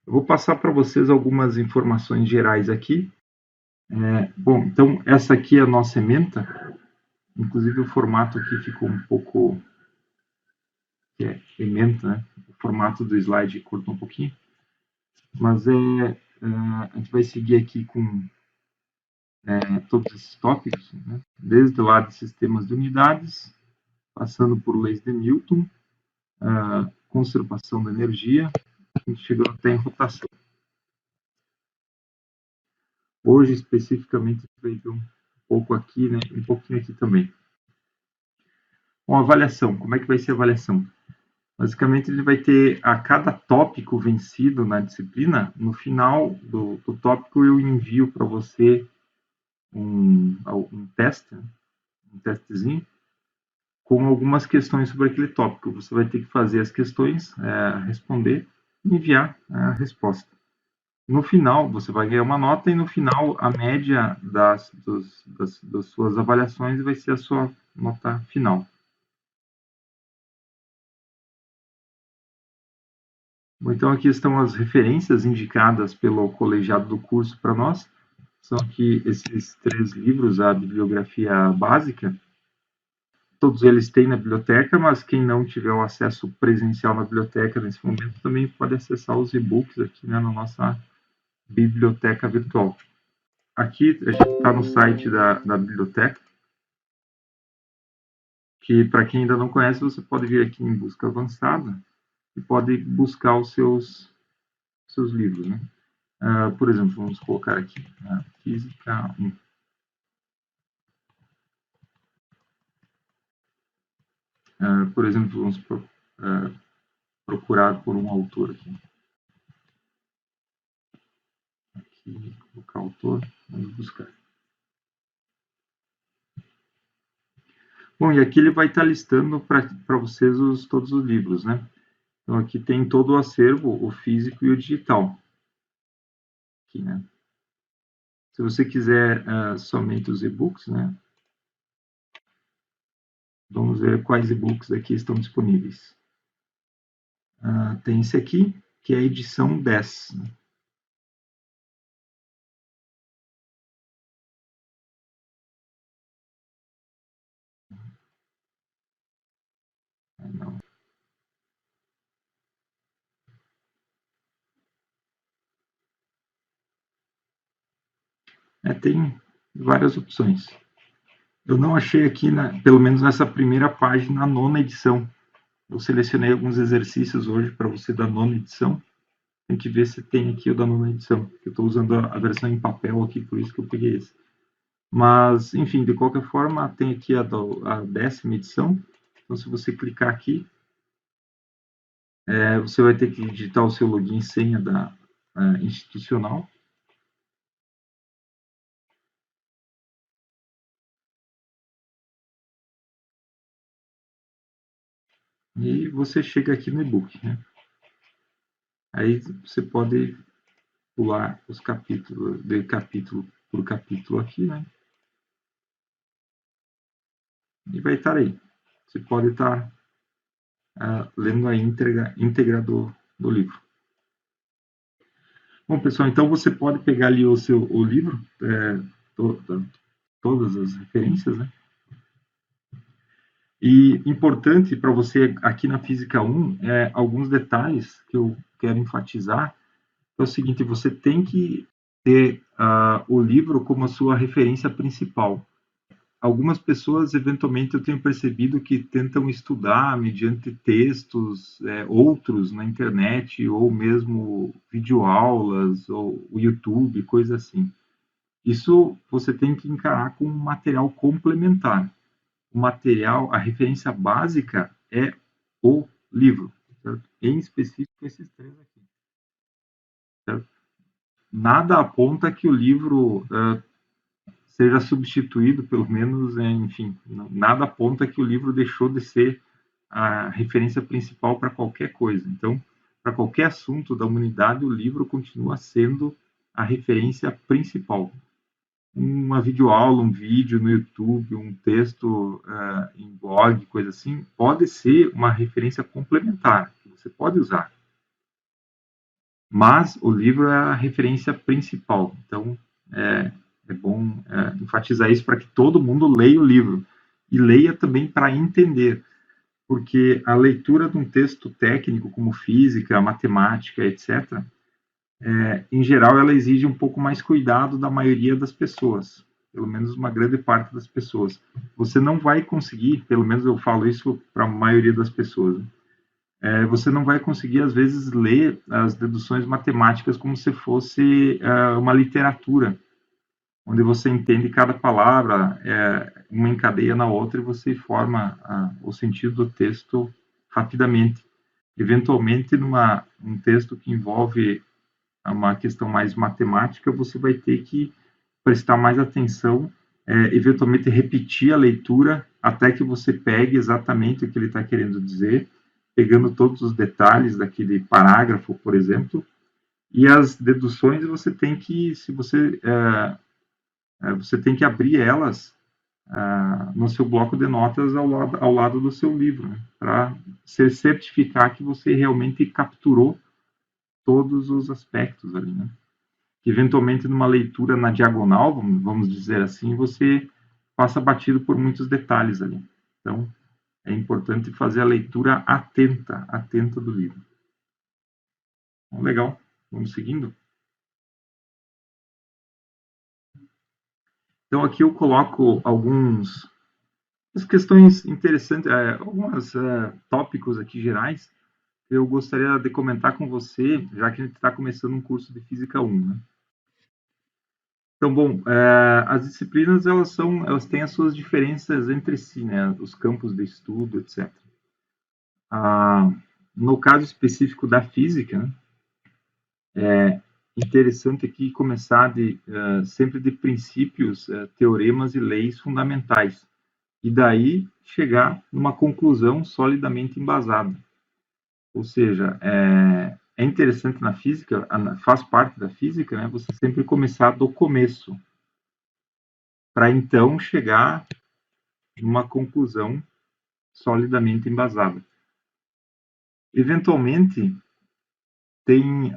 Eu vou passar para vocês algumas informações gerais aqui. Bom, então essa aqui é a nossa ementa. Inclusive o formato aqui ficou um pouco ementa, né? O formato do slide cortou um pouquinho, mas a gente vai seguir aqui com todos esses tópicos, né? Desde lá de sistemas de unidades, passando por leis de Newton, conservação da energia, a gente chegou até em rotação. Hoje, especificamente, a gente vai ver um pouco aqui, né? Um pouquinho aqui também. Bom, avaliação. Como é que vai ser a avaliação? Basicamente, ele vai ter a cada tópico vencido na disciplina, no final do tópico eu envio para você um teste, um testezinho, com algumas questões sobre aquele tópico. Você vai ter que fazer as questões, responder e enviar a resposta. No final, você vai ganhar uma nota e no final a média das suas avaliações vai ser a sua nota final. Bom, então aqui estão as referências indicadas pelo colegiado do curso para nós. São aqui esses 3 livros, a bibliografia básica. Todos eles têm na biblioteca, mas quem não tiver o acesso presencial na biblioteca nesse momento também pode acessar os e-books aqui, né, na nossa biblioteca virtual. Aqui a gente está no site da biblioteca, que para quem ainda não conhece, você pode vir aqui em busca avançada e pode buscar os seus livros, né? Por exemplo, vamos colocar aqui Física 1. Por exemplo, vamos procurar por um autor aqui. Aqui, colocar autor, vamos buscar. Bom, e aqui ele vai estar listando para vocês todos os livros, né? Então aqui tem todo o acervo, o físico e o digital. Aqui, né? Se você quiser somente os e-books, né? Vamos ver quais e-books aqui estão disponíveis. Tem esse aqui, que é a edição 10. Né? Não. Tem várias opções. Eu não achei aqui, pelo menos nessa primeira página, a 9ª edição. Eu selecionei alguns exercícios hoje para você da 9ª edição. Tem que ver se tem aqui o da 9ª edição. Eu estou usando a versão em papel aqui, por isso que eu peguei esse. Mas, enfim, de qualquer forma, tem aqui a 10ª edição. Então, se você clicar aqui, você vai ter que digitar o seu login e senha da institucional. E você chega aqui no e-book. Né? Aí você pode pular os capítulos, de capítulo por capítulo aqui, né? E vai estar aí. Você pode estar lendo a íntegra do livro. Bom, pessoal, então você pode pegar ali o livro, todas as referências, né? E importante para você aqui na Física 1, alguns detalhes que eu quero enfatizar, é o seguinte, você tem que ter o livro como a sua referência principal. Algumas pessoas, eventualmente, eu tenho percebido que tentam estudar mediante textos, outros na internet, ou mesmo videoaulas, ou o YouTube, coisa assim. Isso você tem que encarar como um material complementar. O material, a referência básica é o livro, certo? Em específico esses 3 aqui. Certo? Nada aponta que o livro seja substituído, pelo menos, enfim, nada aponta que o livro deixou de ser a referência principal para qualquer coisa. Então, para qualquer assunto da humanidade, o livro continua sendo a referência principal. Uma videoaula, um vídeo no YouTube, um texto em blog, coisa assim, pode ser uma referência complementar, que você pode usar. mas o livro é a referência principal. Então, é bom enfatizar isso para que todo mundo leia o livro e leia também para entender, porque a leitura de um texto técnico como física, matemática, etc., em geral, ela exige um pouco mais cuidado da maioria das pessoas, pelo menos uma grande parte das pessoas. Você não vai conseguir, pelo menos eu falo isso para a maioria das pessoas, você não vai conseguir, às vezes, ler as deduções matemáticas como se fosse uma literatura, onde você entende cada palavra, uma encadeia na outra e você forma o sentido do texto rapidamente. Eventualmente, um texto que envolve uma questão mais matemática, você vai ter que prestar mais atenção, eventualmente repetir a leitura até que você pegue exatamente o que ele está querendo dizer, pegando todos os detalhes daquele parágrafo, por exemplo, e as deduções você tem que, se você, você tem que abrir elas no seu bloco de notas ao lado do seu livro, né, para se certificar que você realmente capturou todos os aspectos ali, né? Que eventualmente numa leitura na diagonal, vamos dizer assim, você passa batido por muitos detalhes ali. Então, é importante fazer a leitura atenta do livro. Bom, legal, vamos seguindo. Então, aqui eu coloco algumas questões interessantes, alguns tópicos aqui gerais que eu gostaria de comentar com você, já que a gente está começando um curso de Física 1, né? Então, bom, as disciplinas elas têm as suas diferenças entre si, né? Os campos de estudo, etc. Ah, no caso específico da física, né, é interessante aqui começar sempre de princípios, teoremas e leis fundamentais, e daí chegar numa conclusão solidamente embasada. Ou seja, é interessante na física, faz parte da física, né, você sempre começar do começo, para então chegar numa conclusão solidamente embasada. Eventualmente, tem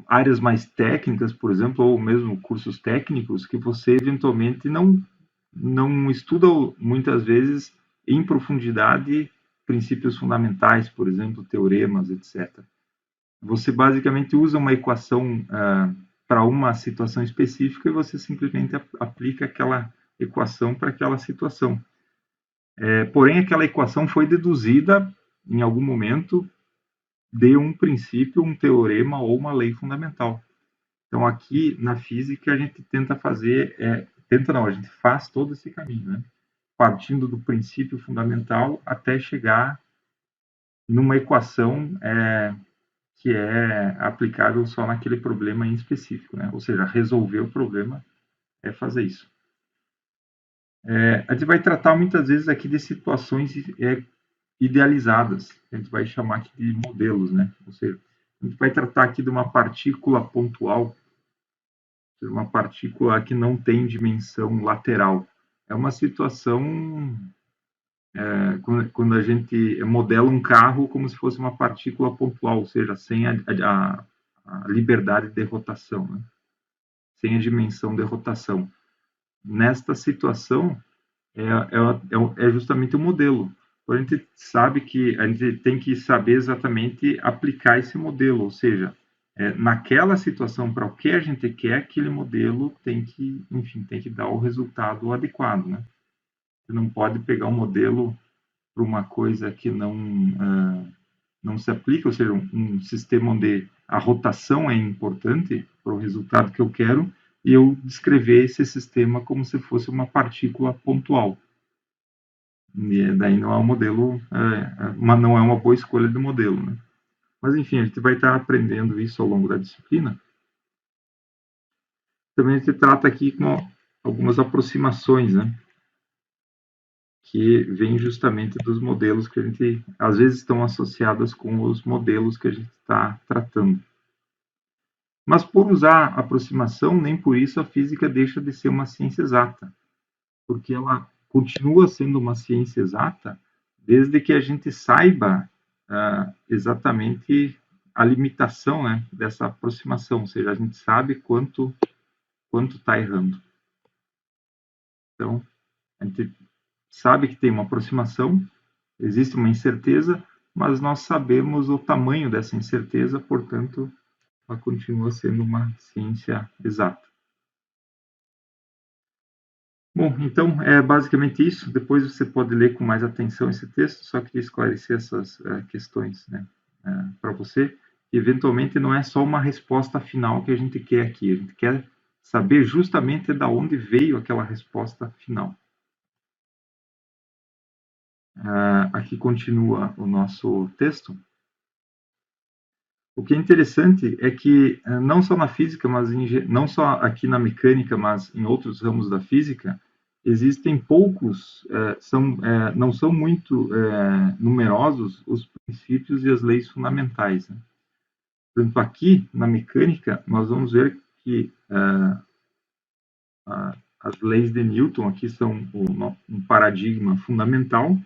áreas mais técnicas, por exemplo, ou mesmo cursos técnicos, que você eventualmente não estuda muitas vezes em profundidade princípios fundamentais, por exemplo, teoremas, etc. Você basicamente usa uma equação para uma situação específica e você simplesmente aplica aquela equação para aquela situação. Porém, aquela equação foi deduzida em algum momento de um princípio, um teorema ou uma lei fundamental. Então, aqui na física, a gente tenta fazer, tenta não, a gente faz todo esse caminho, né? Partindo do princípio fundamental até chegar numa equação que é aplicável só naquele problema em específico, né? Ou seja, resolver o problema é fazer isso. A gente vai tratar muitas vezes aqui de situações idealizadas, a gente vai chamar aqui de modelos, né? Ou seja, a gente vai tratar aqui de uma partícula pontual, uma partícula que não tem dimensão lateral. É uma situação quando a gente modela um carro como se fosse uma partícula pontual, ou seja, sem a liberdade de rotação, né? Sem a dimensão de rotação. Nesta situação, é justamente o modelo. A gente sabe que a gente tem que saber exatamente aplicar esse modelo, ou seja, naquela situação para o que a gente quer, aquele modelo tem que, enfim, tem que dar o resultado adequado, né? Você não pode pegar um modelo para uma coisa que não se aplica, ou seja, um sistema onde a rotação é importante para o resultado que eu quero, e eu descrever esse sistema como se fosse uma partícula pontual. E daí não é um modelo, não é uma boa escolha de modelo, né? Mas enfim, a gente vai estar aprendendo isso ao longo da disciplina. Também a gente trata aqui com algumas aproximações, né? Que vêm justamente dos modelos que a gente, às vezes, estão associadas com os modelos que a gente está tratando. Mas por usar aproximação, nem por isso a física deixa de ser uma ciência exata, porque ela continua sendo uma ciência exata desde que a gente saiba exatamente a limitação, né, dessa aproximação, ou seja, a gente sabe quanto está errando. Então, a gente sabe que tem uma aproximação, existe uma incerteza, mas nós sabemos o tamanho dessa incerteza, portanto, ela continua sendo uma ciência exata. Bom, então é basicamente isso. Depois você pode ler com mais atenção esse texto, só queria esclarecer essas questões, né, para você. Eventualmente não é só uma resposta final que a gente quer aqui, a gente quer saber justamente de onde veio aquela resposta final. Aqui continua o nosso texto. O que é interessante é que não só na física, mas não só aqui na mecânica, mas em outros ramos da física, existem poucos, não são muito numerosos os princípios e as leis fundamentais, né? Por exemplo, aqui na mecânica, nós vamos ver que as leis de Newton aqui são um paradigma fundamental, ou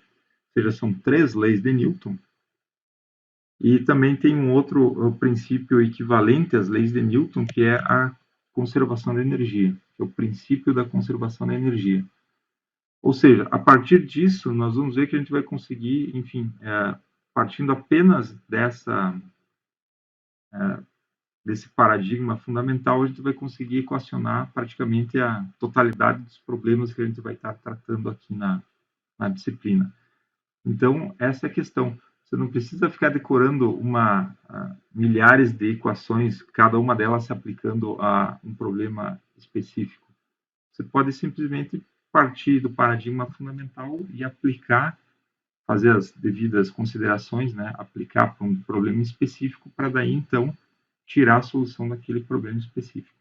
seja, são 3 leis de Newton. E também tem um outro princípio equivalente às leis de Newton, que é a conservação da energia, que é o princípio da conservação da energia. Ou seja, a partir disso, nós vamos ver que a gente vai conseguir, enfim, partindo apenas desse paradigma fundamental, a gente vai conseguir equacionar praticamente a totalidade dos problemas que a gente vai estar tratando aqui na disciplina. Então, essa é a questão. Você não precisa ficar decorando milhares de equações, cada uma delas se aplicando a um problema específico. Você pode simplesmente partir do paradigma fundamental e aplicar, fazer as devidas considerações, né, aplicar para um problema específico, para daí, então, tirar a solução daquele problema específico.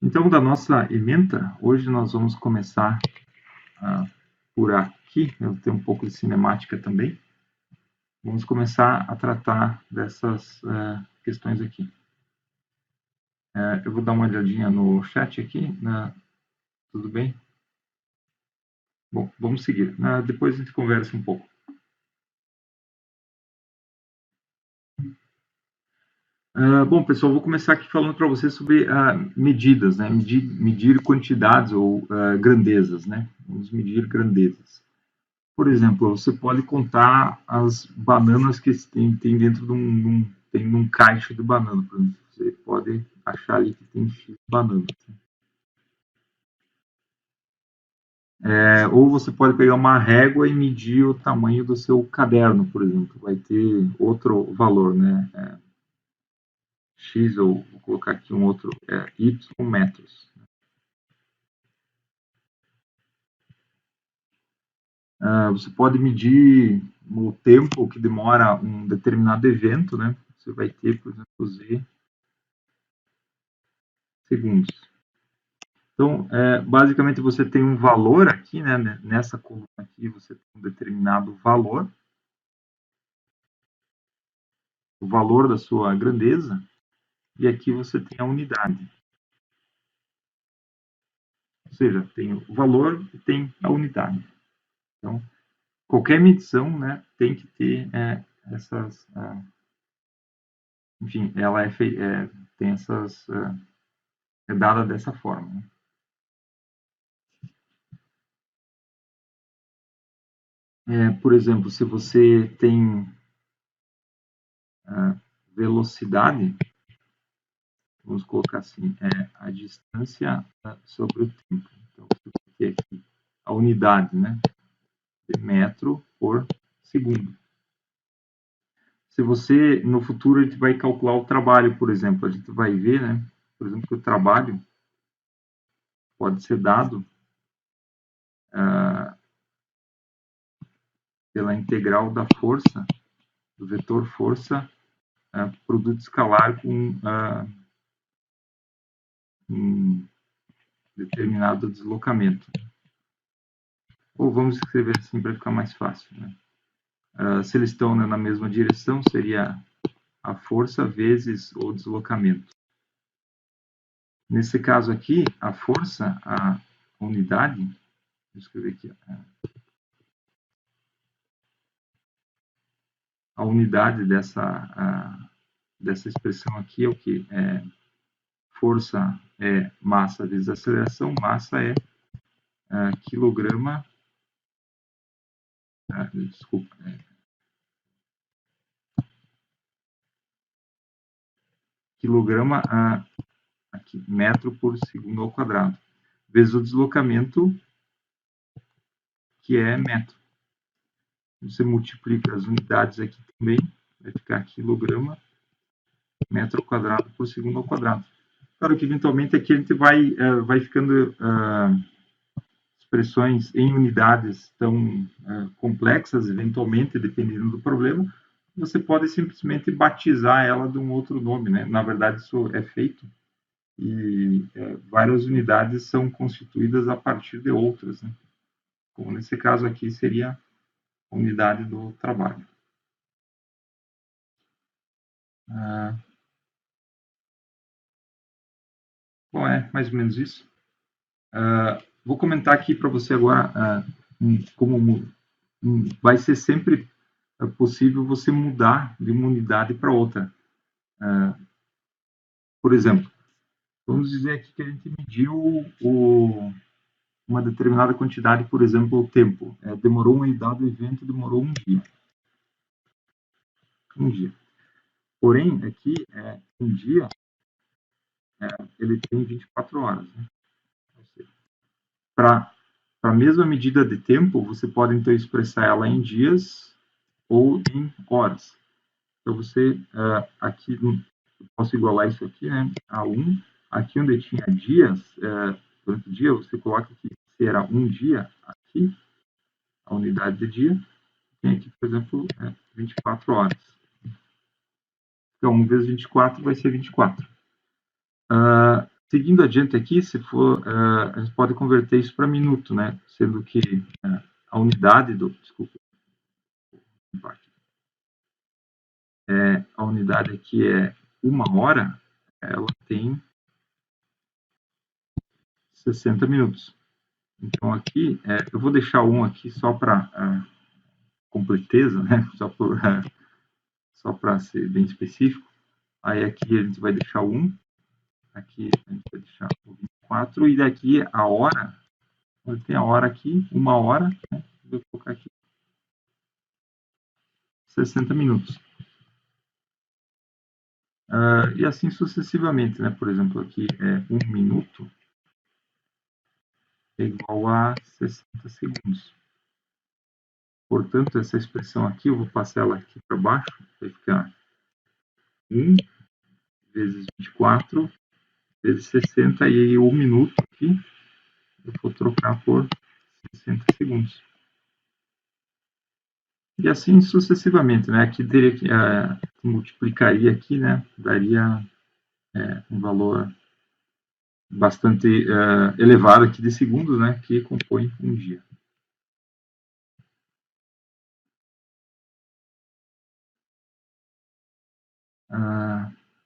Então, da nossa ementa, hoje nós vamos começar por aqui. Eu tenho um pouco de cinemática também. Vamos começar a tratar dessas questões aqui. Eu vou dar uma olhadinha no chat aqui. Tudo bem? Bom, vamos seguir. Depois a gente conversa um pouco. Bom, pessoal, vou começar aqui falando para vocês sobre medidas, né? Medir quantidades ou grandezas, né? Vamos medir grandezas. Por exemplo, você pode contar as bananas que tem dentro de um caixa de banana, por exemplo. Você pode achar ali que tem X bananas. Ou você pode pegar uma régua e medir o tamanho do seu caderno, por exemplo. Vai ter outro valor, né? X, ou vou colocar aqui um outro, Y metros. Você pode medir o tempo que demora um determinado evento, né? Você vai ter, por exemplo, Z segundos. Então, basicamente, você tem um valor aqui, né? Nessa coluna aqui, você tem um determinado valor, o valor da sua grandeza, e aqui você tem a unidade. Ou seja, tem o valor e tem a unidade. Então, qualquer medição, né, tem que ter essas... enfim, ela tem essas... é dada dessa forma. Né? Por exemplo, se você tem velocidade, vamos colocar assim, a distância sobre o tempo. Então, você vai ter aqui a unidade, né, de metro por segundo. Se você, no futuro, a gente vai calcular o trabalho, por exemplo, a gente vai ver, né, por exemplo, que o trabalho pode ser dado pela integral da força, do vetor força, produto escalar com um determinado deslocamento. Ou vamos escrever assim para ficar mais fácil. Né? Se eles estão na mesma direção, seria a força vezes o deslocamento. Nesse caso aqui, a força, a unidade, vou escrever aqui, a unidade dessa expressão aqui é o que? Força é massa vezes aceleração, massa é quilograma, desculpa, quilograma aqui, metro por segundo ao quadrado, vezes o deslocamento, que é metro. Você multiplica as unidades aqui também, vai ficar quilograma, metro quadrado por segundo ao quadrado. Claro que eventualmente aqui a gente vai ficando expressões em unidades tão complexas, eventualmente, dependendo do problema, você pode simplesmente batizar ela de um outro nome, né? Na verdade, isso é feito e várias unidades são constituídas a partir de outras, né? Como nesse caso aqui seria a unidade do trabalho. Bom, é mais ou menos isso. Vou comentar aqui para você agora como vai ser sempre possível você mudar de uma unidade para outra. Por exemplo, vamos dizer aqui que a gente mediu uma determinada quantidade, por exemplo, o tempo. Demorou um dado evento, demorou um dia. Um dia. Porém, aqui, um dia, ele tem 24 horas. Né? Para a mesma medida de tempo, você pode, então, expressar ela em dias ou em horas. Então, você, aqui, eu posso igualar isso aqui, né, a 1. Aqui onde tinha dias, durante o dia, você coloca que será um dia aqui, a unidade de dia. Tem aqui, por exemplo, 24 horas. Então, 1 vezes 24 vai ser 24. Seguindo adiante aqui, se for, a gente pode converter isso para minuto, né? Sendo que a unidade do... Desculpa. A unidade aqui é 1 hora, ela tem 60 minutos. Então, aqui, eu vou deixar 1 aqui só para completeza, né? Só para ser bem específico. Aí aqui a gente vai deixar 1, aqui a gente vai deixar o 24, e daqui a hora, tem a hora aqui, 1 hora, né? Vou colocar aqui 60 minutos. E assim sucessivamente, né? Por exemplo, aqui 1 minuto é igual a 60 segundos. Portanto, essa expressão aqui, eu vou passar ela aqui para baixo, vai ficar 1 vezes 24 vezes 60, e aí 1 minuto aqui, eu vou trocar por 60 segundos. E assim sucessivamente, né? Aqui teria que multiplicaria aqui, né? Daria um valor bastante elevado aqui de segundos, né? Que compõe um dia.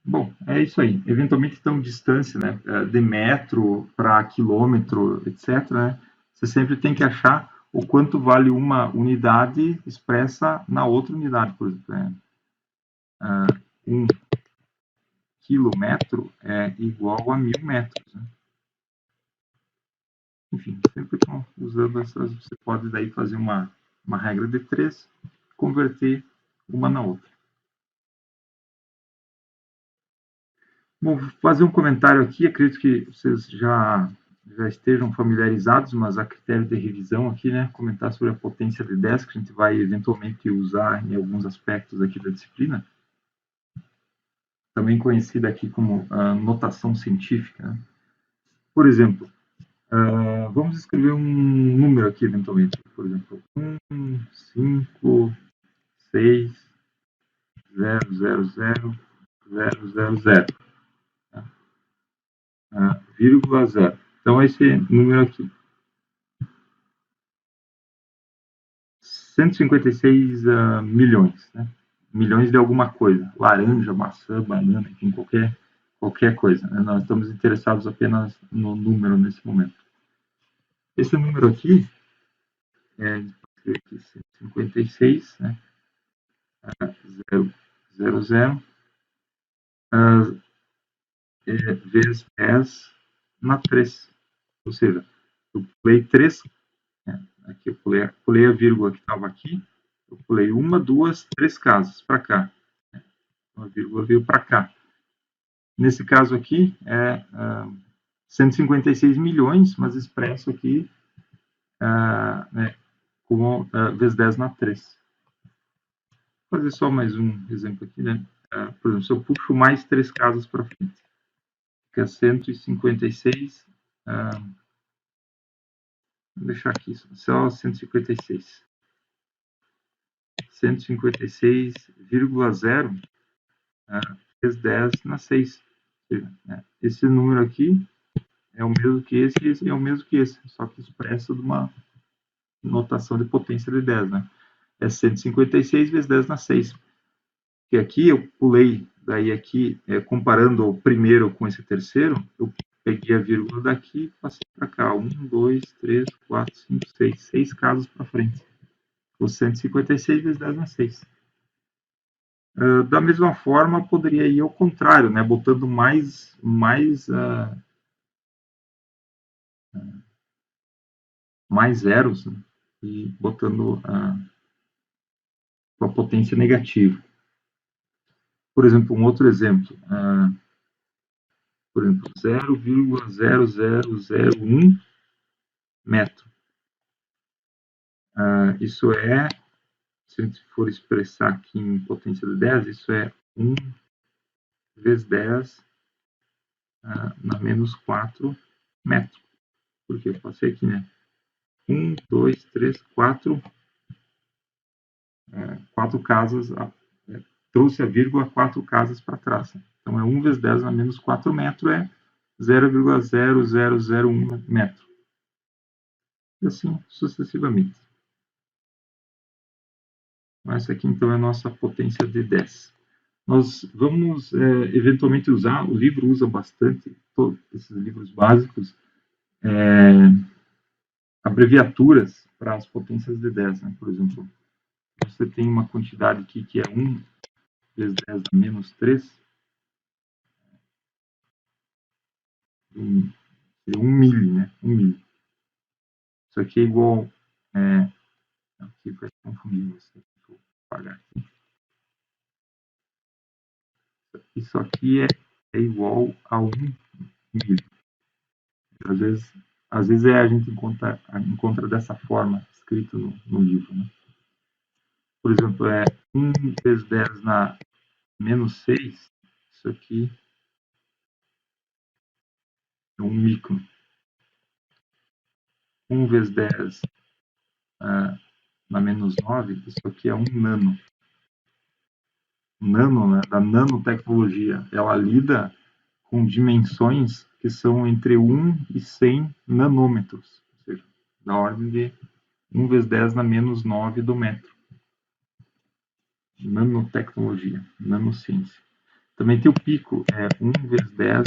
Bom, é isso aí. Eventualmente, então, distância, né? De metro para quilômetro, etc., né? Você sempre tem que achar o quanto vale uma unidade expressa na outra unidade, por exemplo. Um quilômetro é igual a 1000 metros. Né? Enfim, sempre usando essas, você pode daí fazer uma regra de 3, converter uma na outra. Bom, vou fazer um comentário aqui, acredito que vocês já estejam familiarizados, mas a critério de revisão aqui, né, comentar sobre a potência de 10, que a gente vai eventualmente usar em alguns aspectos aqui da disciplina, também conhecida aqui como notação científica. Né? Por exemplo, vamos escrever um número aqui eventualmente, por exemplo, 1, 5, 6, 0, 0, 0, 0, 0, 0, vírgula 0. Então, esse número aqui. 156 milhões, né? Milhões de alguma coisa, laranja, maçã, banana, enfim, qualquer coisa. Né? Nós estamos interessados apenas no número nesse momento. Esse número aqui é 156, né? 0, 0, 0, vezes 10 na 3. Ou seja, eu pulei 3, aqui eu pulei a vírgula que estava aqui, eu pulei 1, 2, 3 casas para cá. A vírgula veio para cá. Nesse caso aqui, é 156 milhões, mas expresso aqui com vezes 10 na 3. Vou fazer só mais um exemplo aqui, né? Por exemplo, se eu puxo mais 3 casas para frente, fica 156. Vou deixar aqui só 156. 156,0 vezes 10 na 6. Esse número aqui é o mesmo que esse e esse é o mesmo que esse, só que expresso de uma notação de potência de 10, né? É 156 vezes 10 na 6. Que aqui eu pulei, daí aqui, comparando o primeiro com esse terceiro, eu peguei a vírgula daqui e passei para cá. 1, 2, 3, 4, 5, 6. 6 casas para frente. O 156 vezes 10 na 6. Da mesma forma, poderia ir ao contrário, né? Botando mais zeros, né? E botando a potência negativa. Por exemplo, um outro exemplo. Por exemplo, 0,0001 metro. Isso é, se a gente for expressar aqui em potência de 10, isso é 1 vezes 10 na menos 4 metros. Porque eu passei aqui, né? 1, 2, 3, 4 casas, trouxe a vírgula 4 casas para trás. Então, é 1 vezes 10 na menos 4 metros, é 0,0001 metro. E assim sucessivamente. Essa aqui, então, é a nossa potência de 10. Nós vamos, eventualmente, usar, o livro usa bastante, todos esses livros básicos, abreviaturas para as potências de 10. Né? Por exemplo, você tem uma quantidade aqui que é 1 vezes 10 a menos 3, seria 1 milho, né? 1 milho. Isso aqui é igual, aqui vai confundir você, vou apagar aqui. Isso aqui é igual a 1 milho. Às vezes a gente encontra dessa forma, escrito no livro. Né? Por exemplo, 1 vezes 10 na menos 6, isso aqui é 1 micro. 1 vezes 10 na menos 9, isso aqui é 1 nano. Nano, né, da nanotecnologia, ela lida com dimensões que são entre 1 e 100 nanômetros, ou seja, da ordem de 1 vezes 10 na menos 9 do metro. Nanotecnologia, nanociência. Também tem o pico, 1 vezes 10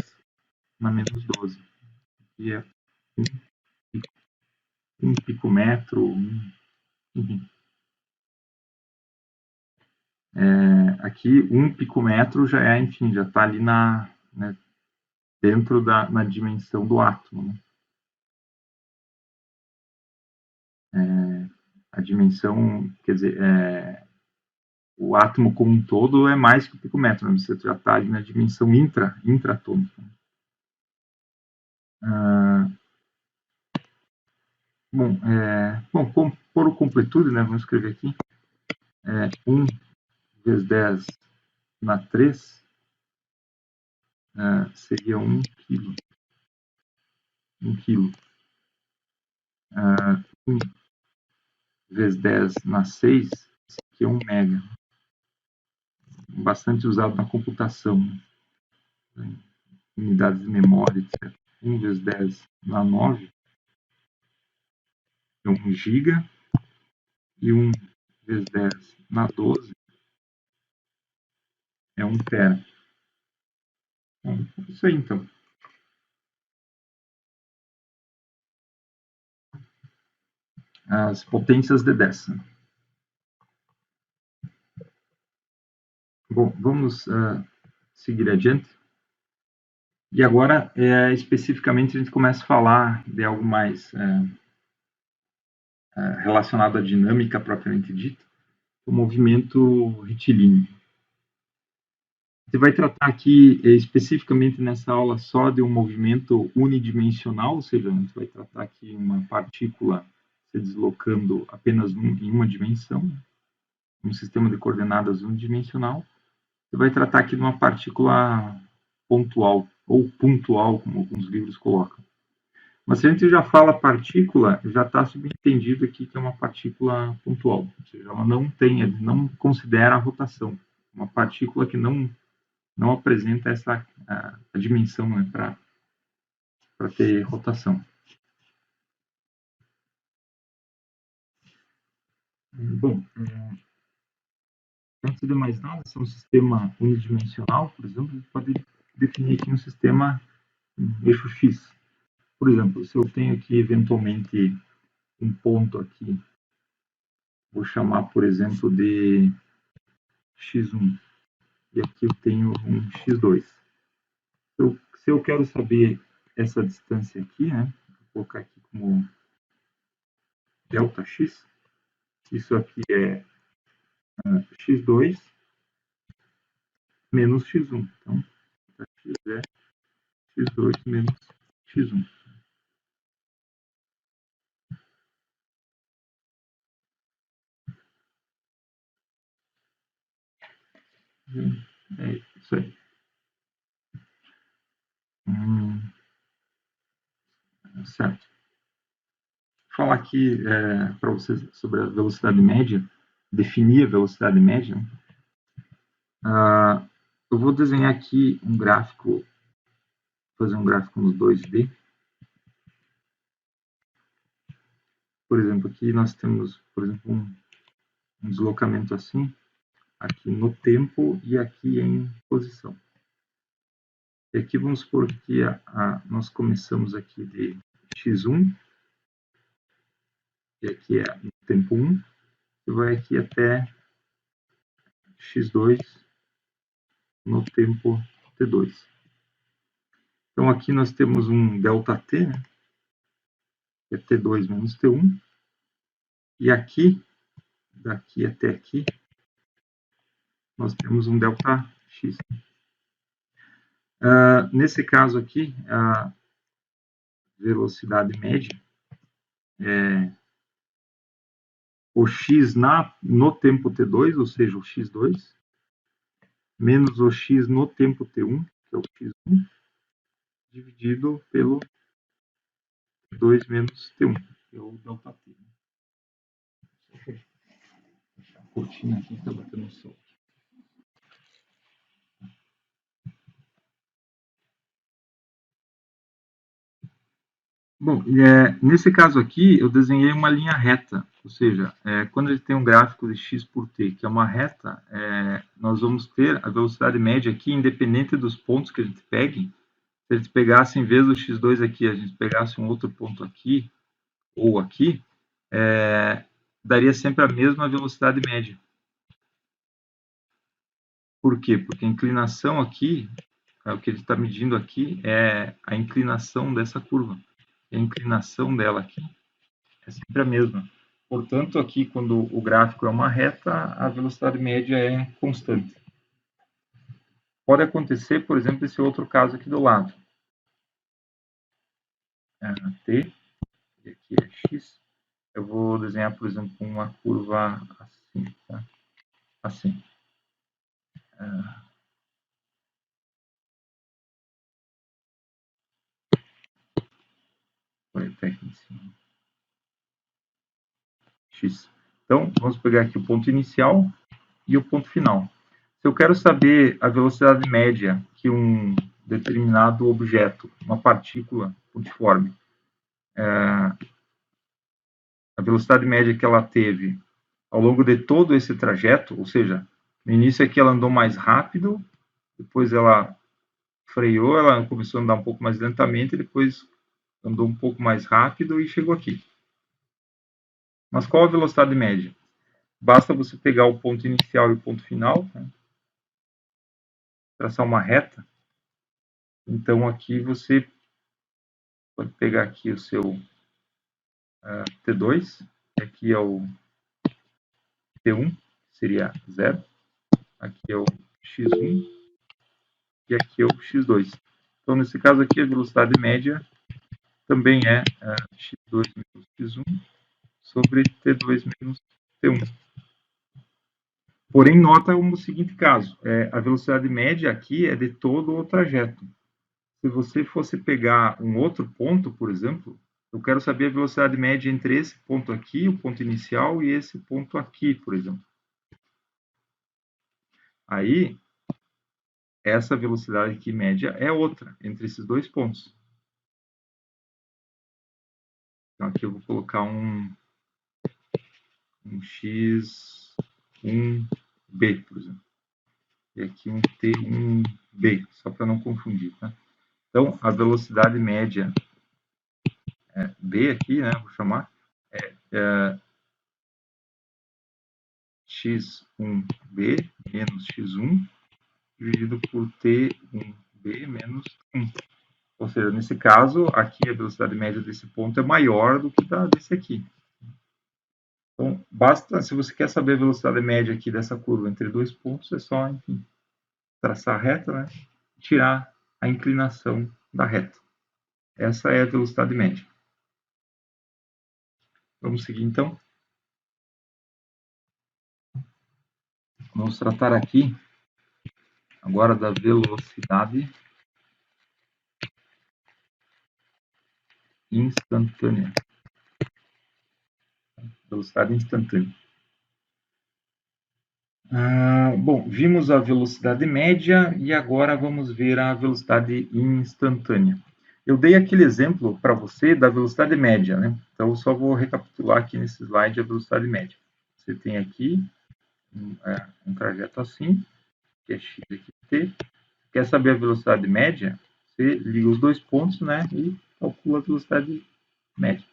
na menos 12, que é 1 picômetro, enfim. Aqui, 1 picômetro já é, enfim, já está ali né, dentro na dimensão do átomo. Né? A dimensão, quer dizer, o átomo como um todo é mais que o picômetro, né? Você já está ali na dimensão intraatômica. Bom, por completude, né, vamos escrever aqui, 1 vezes 10 na 3 seria 1 quilo. 1 quilo. 1 vezes 10 na 6, que é 1 mega. Bastante usado na computação, né? Unidades de memória, etc. 1 vezes 10 na 9 é 1 giga. E 1 vezes 10 na 12 é 1 tera. Bom, isso aí, então. As potências de 10. Bom, vamos seguir adiante. E agora, especificamente, a gente começa a falar de algo mais relacionado à dinâmica propriamente dita, o movimento retilíneo. Você vai tratar aqui especificamente nessa aula só de um movimento unidimensional, ou seja, a gente vai tratar aqui uma partícula se deslocando apenas em uma dimensão, um sistema de coordenadas unidimensional. Você vai tratar aqui de uma partícula pontual, ou pontual, como alguns livros colocam. Mas se a gente já fala partícula, já está subentendido aqui que é uma partícula pontual, ou seja, ela não considera a rotação. Uma partícula que não apresenta essa a dimensão, né, para ter rotação. Bom, antes de mais nada, se é um sistema unidimensional, por exemplo, a gente pode definir aqui um sistema eixo X. Por exemplo, se eu tenho aqui eventualmente um ponto aqui, vou chamar, por exemplo, de x1, e aqui eu tenho um x2. Se eu quero saber essa distância aqui, né, vou colocar aqui como Δx, isso aqui é x2 menos x1. Então, x é x2 menos x1. É isso aí. Certo. Vou falar aqui para vocês sobre a velocidade média, definir a velocidade média. Eu vou desenhar aqui um gráfico, fazer um gráfico nos 2D. Por exemplo, aqui nós temos, por exemplo, um deslocamento assim, aqui no tempo e aqui em posição. E aqui vamos supor que nós começamos aqui de x1, e aqui é no tempo 1, e vai aqui até x2 no tempo t2. Então aqui nós temos um ΔT, né, que é t2 menos t1, e aqui, daqui até aqui, nós temos um ΔX. Nesse caso aqui, a velocidade média é o x no tempo t2, ou seja, o x2, menos o x no tempo t1, que é o x1, dividido pelo t2 menos t1, que é o ΔT. Deixa a cortina aqui que está batendo o sol. Bom, nesse caso aqui, eu desenhei uma linha reta, ou seja, quando a gente tem um gráfico de x por t, que é uma reta, nós vamos ter a velocidade média aqui, independente dos pontos que a gente pegue. Se a gente pegasse, em vez do x2 aqui, a gente pegasse um outro ponto aqui, ou aqui, daria sempre a mesma velocidade média. Por quê? Porque a inclinação aqui, o que ele está medindo aqui, é a inclinação dessa curva. A inclinação dela aqui é sempre a mesma. Portanto, aqui, quando o gráfico é uma reta, a velocidade média é constante. Pode acontecer, por exemplo, esse outro caso aqui do lado. T, e aqui é x. Eu vou desenhar, por exemplo, uma curva assim, tá? Assim. Põe até aqui em cima. X. Então, vamos pegar aqui o ponto inicial e o ponto final. Se eu quero saber a velocidade média que um determinado objeto, uma partícula pontiforme, a velocidade média que ela teve ao longo de todo esse trajeto, ou seja, no início aqui ela andou mais rápido, depois ela freou, ela começou a andar um pouco mais lentamente, depois andou um pouco mais rápido e chegou aqui. Mas qual a velocidade média? Basta você pegar o ponto inicial e o ponto final, né? traçar uma reta, então aqui você pode pegar aqui o seu T2, aqui é o T1, seria 0, aqui é o x1 e aqui é o x2. Então, nesse caso aqui, a velocidade média também é x2 menos x1 sobre T2 menos T1. Porém, nota o seguinte caso, a velocidade média aqui é de todo o trajeto. Se você fosse pegar um outro ponto, por exemplo, eu quero saber a velocidade média entre esse ponto aqui, o ponto inicial, e esse ponto aqui, por exemplo. Aí, essa velocidade aqui média é outra, entre esses dois pontos. Então, aqui eu vou colocar um x1b, por exemplo. E aqui um t1b, só para não confundir, tá? Então, a velocidade média b aqui, né, vou chamar, é x1b menos x1 dividido por t1b menos 1. Ou seja, nesse caso, aqui a velocidade média desse ponto é maior do que desse aqui. Então, basta, se você quer saber a velocidade média aqui dessa curva entre dois pontos, é só, enfim, traçar a reta, né? Tirar a inclinação da reta. Essa é a velocidade média. Vamos seguir, então. Vamos tratar aqui agora da velocidade instantânea. Velocidade instantânea. Bom, vimos a velocidade média e agora vamos ver a velocidade instantânea. Eu dei aquele exemplo para você da velocidade média, né? Então, eu só vou recapitular aqui nesse slide a velocidade média. Você tem aqui um trajeto assim, que é x aqui t. Quer saber a velocidade média? Você liga os dois pontos, né? E calcula a velocidade média.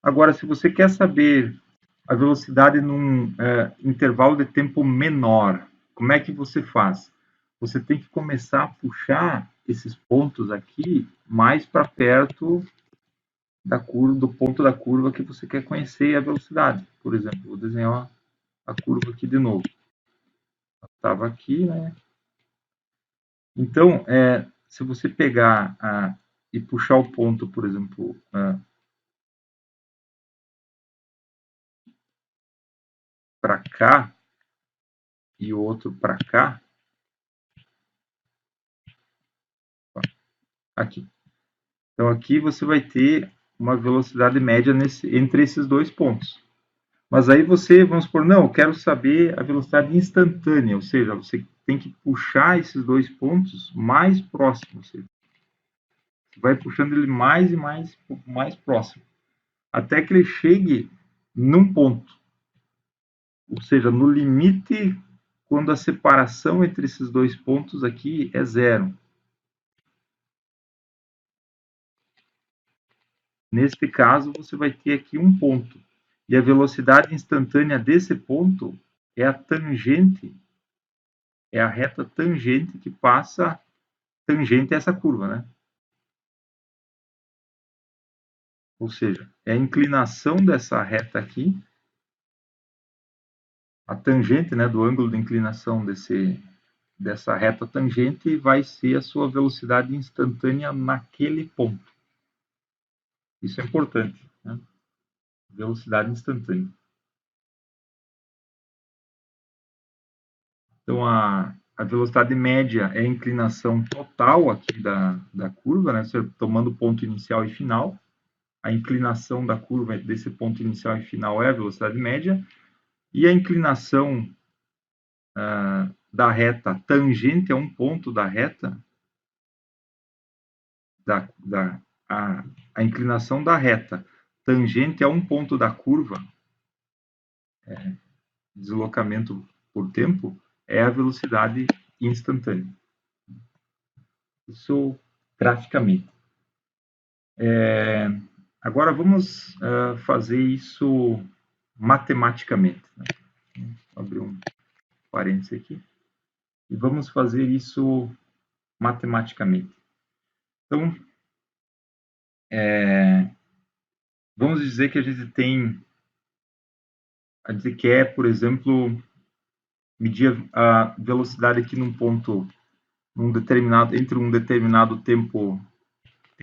Agora, se você quer saber a velocidade num intervalo de tempo menor, como é que você faz? Você tem que começar a puxar esses pontos aqui mais para perto da curva, do ponto da curva que você quer conhecer a velocidade. Por exemplo, vou desenhar a curva aqui de novo. Estava aqui, né? Então, se você pegar e puxar o ponto, por exemplo, para cá e o outro para cá, aqui. Então, aqui você vai ter uma velocidade média entre esses dois pontos. Mas aí você, vamos supor, não, eu quero saber a velocidade instantânea, ou seja, você tem que puxar esses dois pontos mais próximos. Você vai puxando ele mais e mais próximo, até que ele chegue num ponto. Ou seja, no limite, quando a separação entre esses dois pontos aqui é zero. Neste caso, você vai ter aqui um ponto. E a velocidade instantânea desse ponto é a tangente, é a reta tangente que passa tangente a essa curva, né? Ou seja, é a inclinação dessa reta aqui, a tangente, né, do ângulo de inclinação dessa reta tangente vai ser a sua velocidade instantânea naquele ponto. Isso é importante, né? Velocidade instantânea. Então, a velocidade média é a inclinação total aqui da curva, né? Você tomando ponto inicial e final. A inclinação da curva desse ponto inicial e final é a velocidade média. E a inclinação da reta tangente a um ponto da reta, a inclinação da reta tangente a um ponto da curva, deslocamento por tempo, é a velocidade instantânea. Isso graficamente. Agora vamos fazer isso matematicamente. Né? Vou abrir um parênteses aqui. e vamos fazer isso matematicamente. Então, vamos dizer que a gente quer, por exemplo, medir a velocidade aqui num ponto, entre um determinado tempo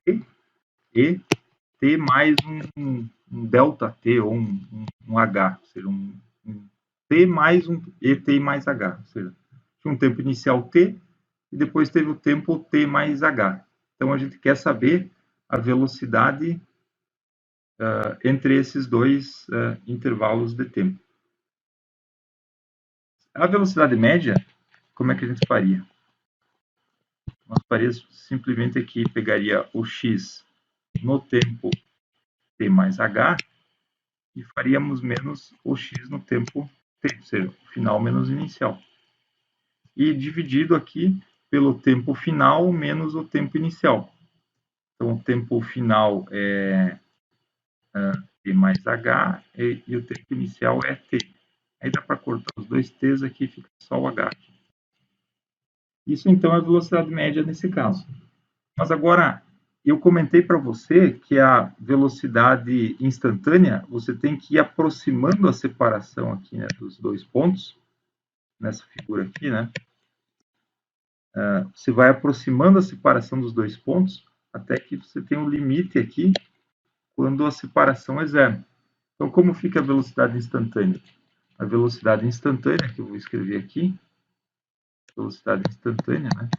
t e t mais um delta t ou um h, ou seja, um t mais um et mais h, ou seja, tinha um tempo inicial t e depois teve o tempo t mais h. Então a gente quer saber a velocidade entre esses dois intervalos de tempo. A velocidade média, como é que a gente faria? Nós faríamos simplesmente aqui, pegaria o x no tempo t mais h e faríamos menos o x no tempo t, ou seja, o final menos o inicial. E dividido aqui pelo tempo final menos o tempo inicial. Então, o tempo final é t mais h e o tempo inicial é t. Aí dá para cortar os dois t's aqui, fica só o h. Isso, então, é a velocidade média nesse caso. Mas agora, eu comentei para você que a velocidade instantânea, você tem que ir aproximando a separação aqui, né, dos dois pontos, nessa figura aqui, né? Você vai aproximando a separação dos dois pontos até que você tem um limite aqui quando a separação é zero. Então, como fica a velocidade instantânea? A velocidade instantânea, que eu vou escrever aqui, velocidade instantânea, né,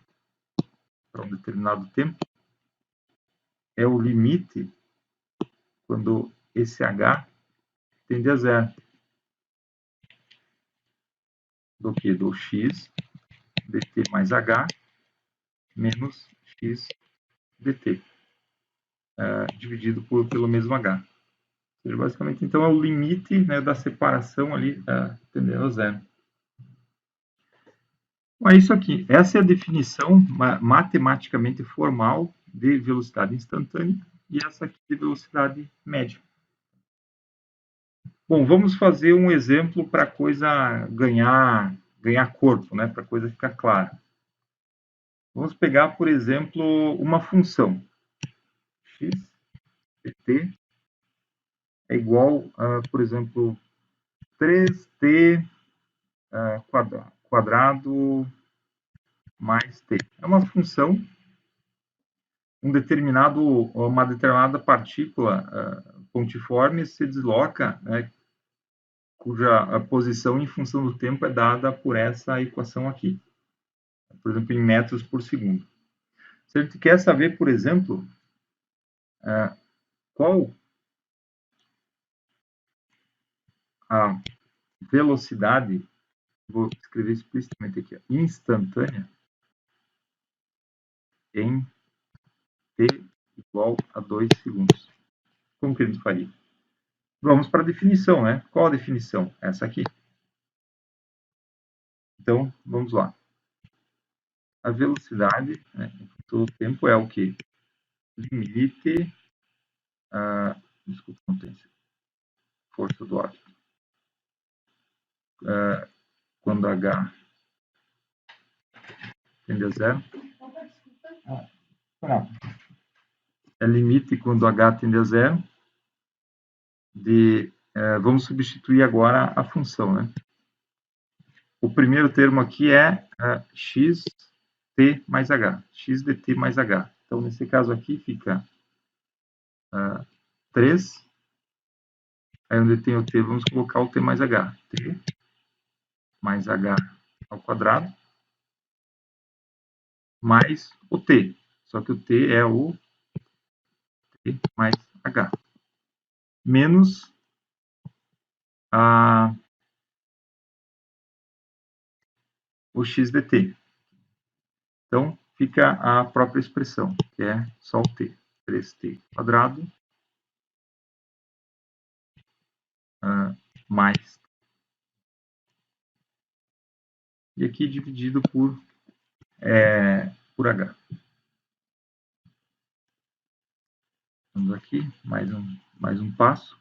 para um determinado tempo, é o limite quando esse h tende a zero. Do que? Do x dt mais h menos x dt, dividido pelo mesmo h. Ou seja, basicamente, então, é o limite, né, da separação ali tendendo a zero. Então, é isso aqui. Essa é a definição matematicamente formal de velocidade instantânea e essa aqui de velocidade média. Bom, vamos fazer um exemplo para a coisa ganhar corpo, né, para a coisa ficar clara. Vamos pegar, por exemplo, uma função. X dt é igual a, por exemplo, 3t quadrado mais t. É uma função, uma determinada partícula pontiforme se desloca, né, cuja a posição em função do tempo é dada por essa equação aqui. Por exemplo, em metros por segundo. Se a gente quer saber, por exemplo, qual a velocidade, vou escrever explicitamente aqui, instantânea, em t igual a 2 segundos. Como que a gente faria? Vamos para a definição, né? Qual a definição? Essa aqui. Então, vamos lá. A velocidade, né, todo o tempo é o que? Limite, desculpa, não tem força do ar. Quando h tende a zero. É limite quando h tende a zero. Vamos substituir agora a função, né? O primeiro termo aqui é x t mais h, x dt mais h. Então, nesse caso aqui, fica 3, aí onde tem o t, vamos colocar o t mais h. T mais h ao quadrado, mais o t. Só que o t é o t mais h. Menos o x dt. Então, fica a própria expressão, que é só o t. 3t quadrado mais. E aqui dividido por h. Vamos aqui, mais um passo.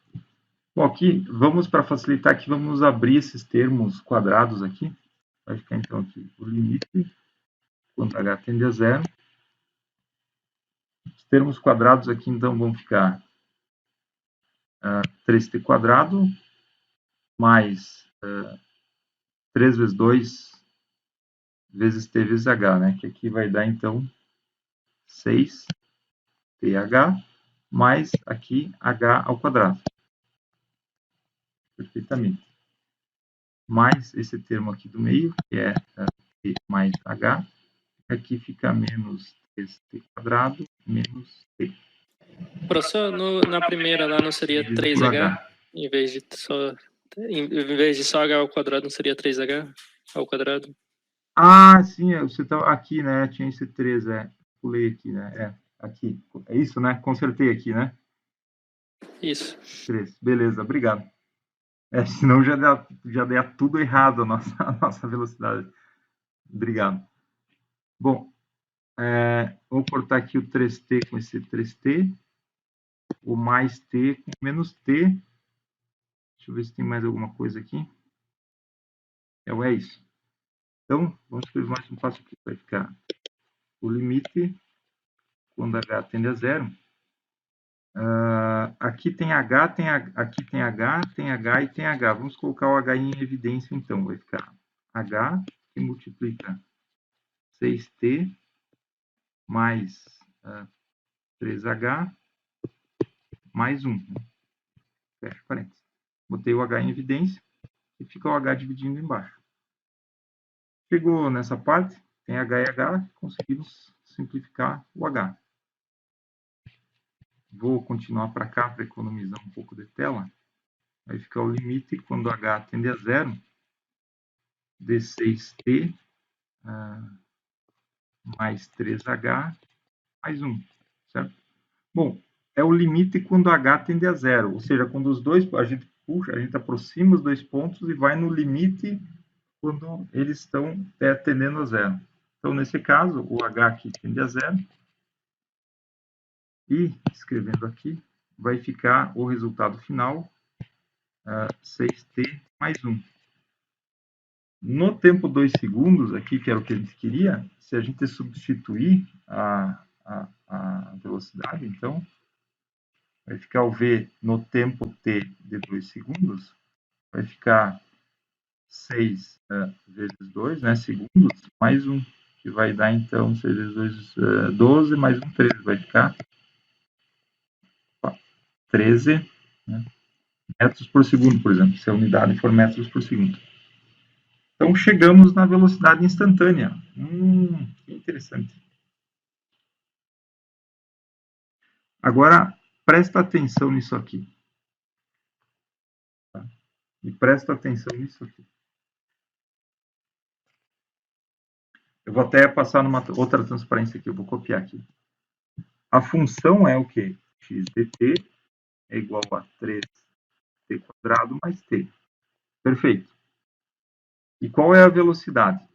Bom, aqui, para facilitar, aqui vamos abrir esses termos quadrados aqui. vai ficar então aqui o limite quando h tende a zero. Os termos quadrados aqui então vão ficar 3t quadrado mais 3 vezes 2 vezes t vezes h, né? Que aqui vai dar então 6th mais aqui h ao quadrado. Perfeitamente. Mais esse termo aqui do meio, que é t mais h. Aqui fica menos 3t quadrado menos t. Professor, na primeira lá não seria 3h? Em vez de só h ao quadrado, não seria 3h ao quadrado? Ah, sim, você tá aqui, né? Tinha esse 3, pulei aqui, né? Aqui. É isso, né? Consertei aqui, né? Isso. 3. Beleza, obrigado. Senão já dá tudo errado a nossa velocidade. Obrigado. Bom, vou cortar aqui o 3t com esse 3t, o mais t com menos t. Deixa eu ver se tem mais alguma coisa aqui. É isso. Então, vamos escrever mais um passo aqui. Vai ficar o limite quando h tende a zero. Aqui tem h, aqui tem h, tem h e tem h. Vamos colocar o h em evidência, então. Vai ficar h que multiplica 6t mais 3h mais 1. Fecha parênteses. Botei o h em evidência e fica o h dividindo embaixo. Chegou nessa parte, tem h e h, conseguimos simplificar o h. Vou continuar para cá para economizar um pouco de tela. Vai ficar o limite quando h tende a zero de 6t mais 3h mais 1, certo? Bom, é o limite quando h tende a zero, ou seja, quando os dois, a gente puxa, a gente aproxima os dois pontos e vai no limite quando eles estão tendendo a zero. Então, nesse caso, o h aqui tende a zero, e, escrevendo aqui, vai ficar o resultado final, 6t mais 1. No tempo 2 segundos, aqui, que era o que a gente queria, se a gente substituir a velocidade, então, vai ficar o v no tempo t de 2 segundos, vai ficar 6 vezes 2, né, segundos, mais 1, que vai dar, então, 6 vezes 2, 12, mais 1, 13, vai ficar 13, né, metros por segundo, por exemplo, se a unidade for metros por segundo. Então, chegamos na velocidade instantânea. Que interessante. Agora, presta atenção nisso aqui. Tá? E presta atenção nisso aqui. Eu vou até passar numa outra transparência aqui, eu vou copiar aqui. A função é o quê? X de t é igual a 3t quadrado mais t. Perfeito. E qual é a velocidade?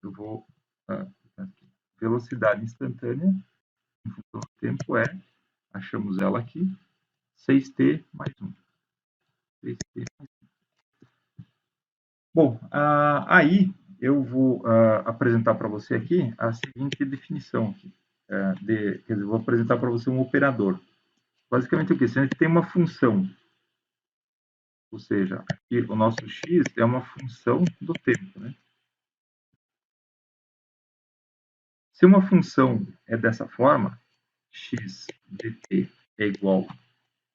Eu vou... velocidade instantânea, em função do tempo, achamos ela aqui, 6t mais 1. 6t mais 1. Bom, aí eu vou apresentar para você aqui a seguinte definição. Aqui, quer dizer, vou apresentar para você um operador. Basicamente o que? Se a gente tem uma função, ou seja, aqui o nosso x é uma função do tempo, né? Se uma função é dessa forma, x de t é igual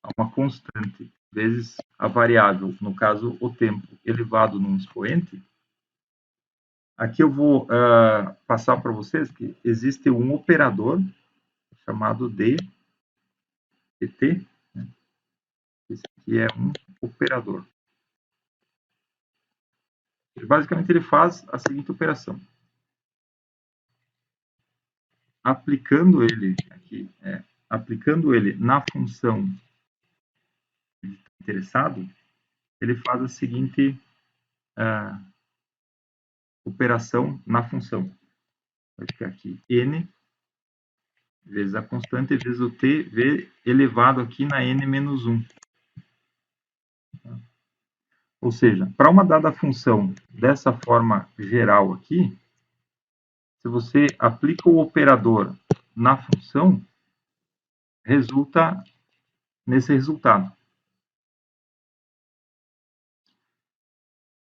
a uma constante vezes a variável, no caso o tempo, elevado num expoente, aqui eu vou passar para vocês que existe um operador chamado dt, né? Esse aqui é um operador. Basicamente ele faz a seguinte operação. Aplicando ele aqui, aplicando ele na função interessado, ele faz a seguinte operação na função. Vai ficar aqui n vezes a constante vezes o t elevado aqui na n menos 1. Ou seja, para uma dada função dessa forma geral aqui, se você aplica o operador na função, resulta nesse resultado.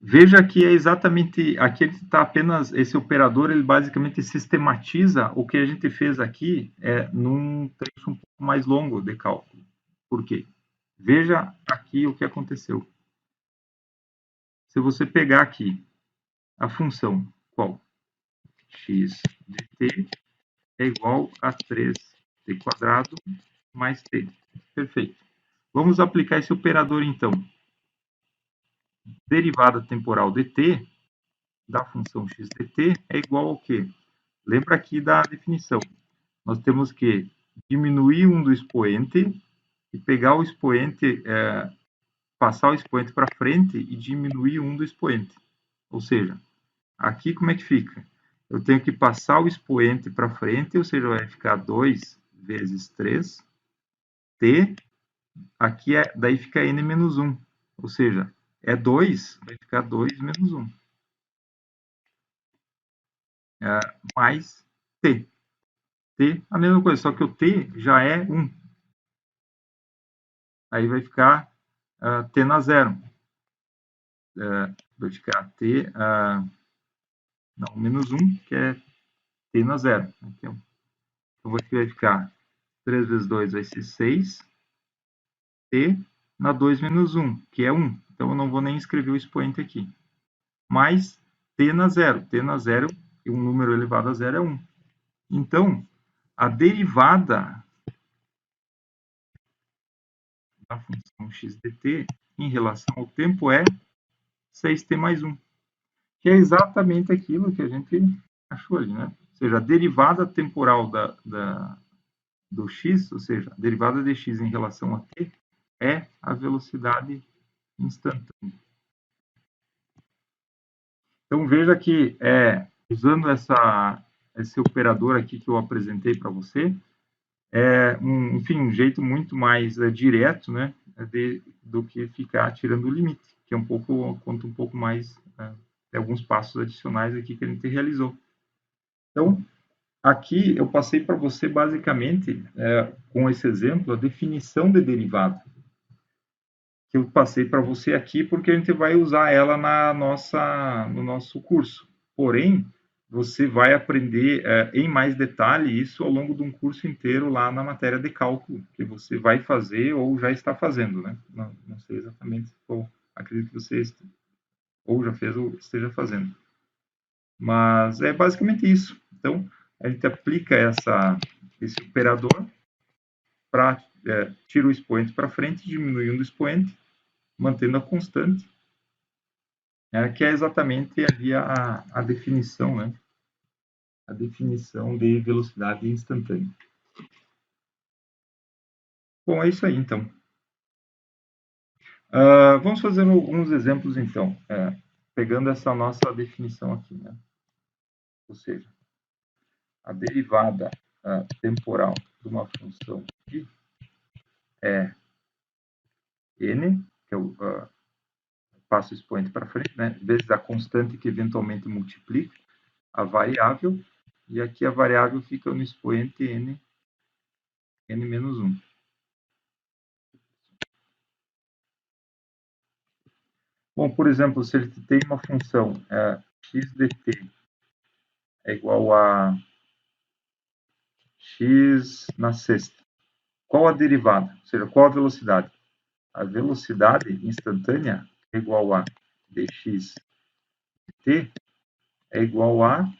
Veja que é exatamente, aqui ele está apenas, esse operador, ele basicamente sistematiza o que a gente fez aqui num trecho um pouco mais longo de cálculo. Por quê? Veja aqui o que aconteceu. Se você pegar aqui a função qual? X de t é igual a 3t² mais t. Perfeito. Vamos aplicar esse operador, então. Derivada temporal de t, da função x de t, é igual ao quê? Lembra aqui da definição. Nós temos que diminuir um do expoente e pegar o expoente, passar o expoente para frente e diminuir um do expoente. Ou seja, aqui como é que fica? Eu tenho que passar o expoente para frente, ou seja, vai ficar 2 vezes 3, t, aqui daí fica n menos 1, ou seja, é 2, vai ficar 2 menos 1. Mais t. T, a mesma coisa, só que o t já é 1. Aí vai ficar t na zero. Vai ficar t, não, menos 1, que é t na zero. Então, aqui vai ficar 3 vezes 2 vai ser 6, t na 2 menos 1, que é 1. Então, eu não vou nem escrever o expoente aqui. Mais t na zero. T na zero, e um número elevado a zero é 1. Então, a derivada da função x de t em relação ao tempo é 6t mais 1, que é exatamente aquilo que a gente achou ali, né? Ou seja, a derivada temporal do x, ou seja, a derivada de x em relação a t, é a velocidade instantânea. Então, veja que, usando esse operador aqui que eu apresentei para você, enfim, um jeito muito mais direto, né, do que ficar tirando o limite, que é conta um pouco mais, alguns passos adicionais aqui que a gente realizou. Então, aqui eu passei para você, basicamente, com esse exemplo, a definição de derivada, que eu passei para você aqui porque a gente vai usar ela no nosso curso. Porém, você vai aprender em mais detalhe isso ao longo de um curso inteiro lá na matéria de cálculo, que você vai fazer ou já está fazendo, né? Não sei exatamente qual, acredito que você ou já fez ou esteja fazendo. Mas é basicamente isso. Então, a gente aplica esse operador para tira o expoente para frente, diminuindo o expoente, mantendo a constante, que é exatamente ali a definição, né? A definição de velocidade instantânea. Bom, é isso aí, então. Vamos fazer alguns exemplos, então, pegando essa nossa definição aqui, né? Ou seja, a derivada temporal de uma função aqui é n, que é o passo o expoente para frente, né? Vezes a constante que eventualmente multiplica a variável, e aqui a variável fica no expoente n menos 1. Bom, por exemplo, se ele tem uma função x de t é igual a x na sexta, qual a derivada? Ou seja, qual a velocidade? A velocidade instantânea é igual a dx de t é igual a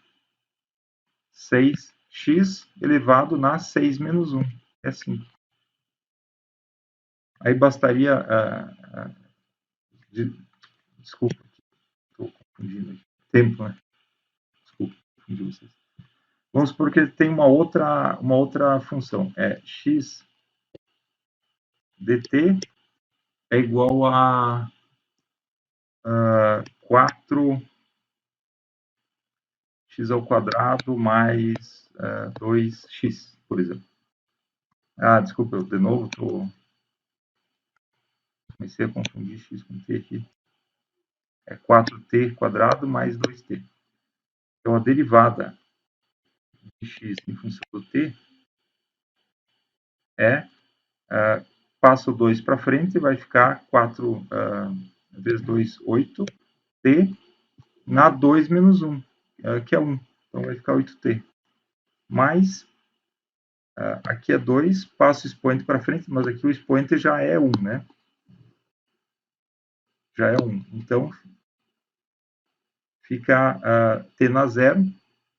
6x elevado na 6 menos 1. É assim. Aí bastaria... desculpa, estou confundindo aqui. Tempo, né? Desculpa, confundi vocês. Vamos supor que ele tem uma outra função. X dt é igual a 4x² mais 2x, por exemplo. Desculpa, eu de novo comecei a confundir x com t aqui. é 4t² mais 2t. Então, a derivada de x em função do t passa o 2 para frente e vai ficar 4 vezes 2, 8t, na 2 menos 1, que é 1. Então, vai ficar 8t. Mais, aqui é 2, passa o expoente para frente, mas aqui o expoente já é 1, né? Já é 1. Então, fica t na 0,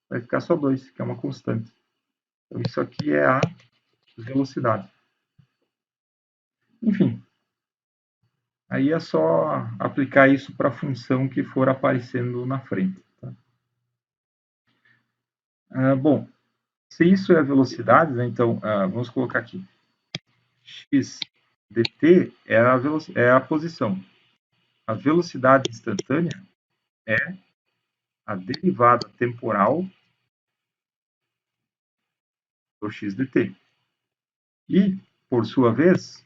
vai ficar só 2, que é uma constante. Então, isso aqui é a velocidade. Enfim, aí é só aplicar isso para a função que for aparecendo na frente. Tá? Bom, se isso é a velocidade, né, então vamos colocar aqui. X dt é a posição. A velocidade instantânea é a derivada temporal do x dt. E, por sua vez,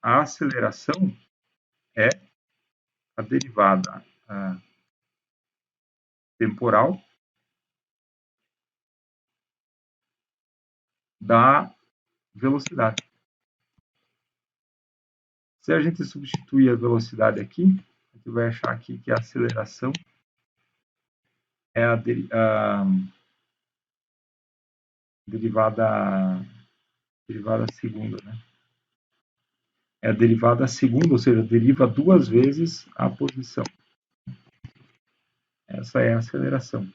a aceleração é a derivada temporal da velocidade. Se a gente substituir a velocidade aqui, a gente vai achar aqui que a aceleração é a derivada segunda, né? É a derivada segunda, ou seja, deriva duas vezes a posição. Essa é a aceleração.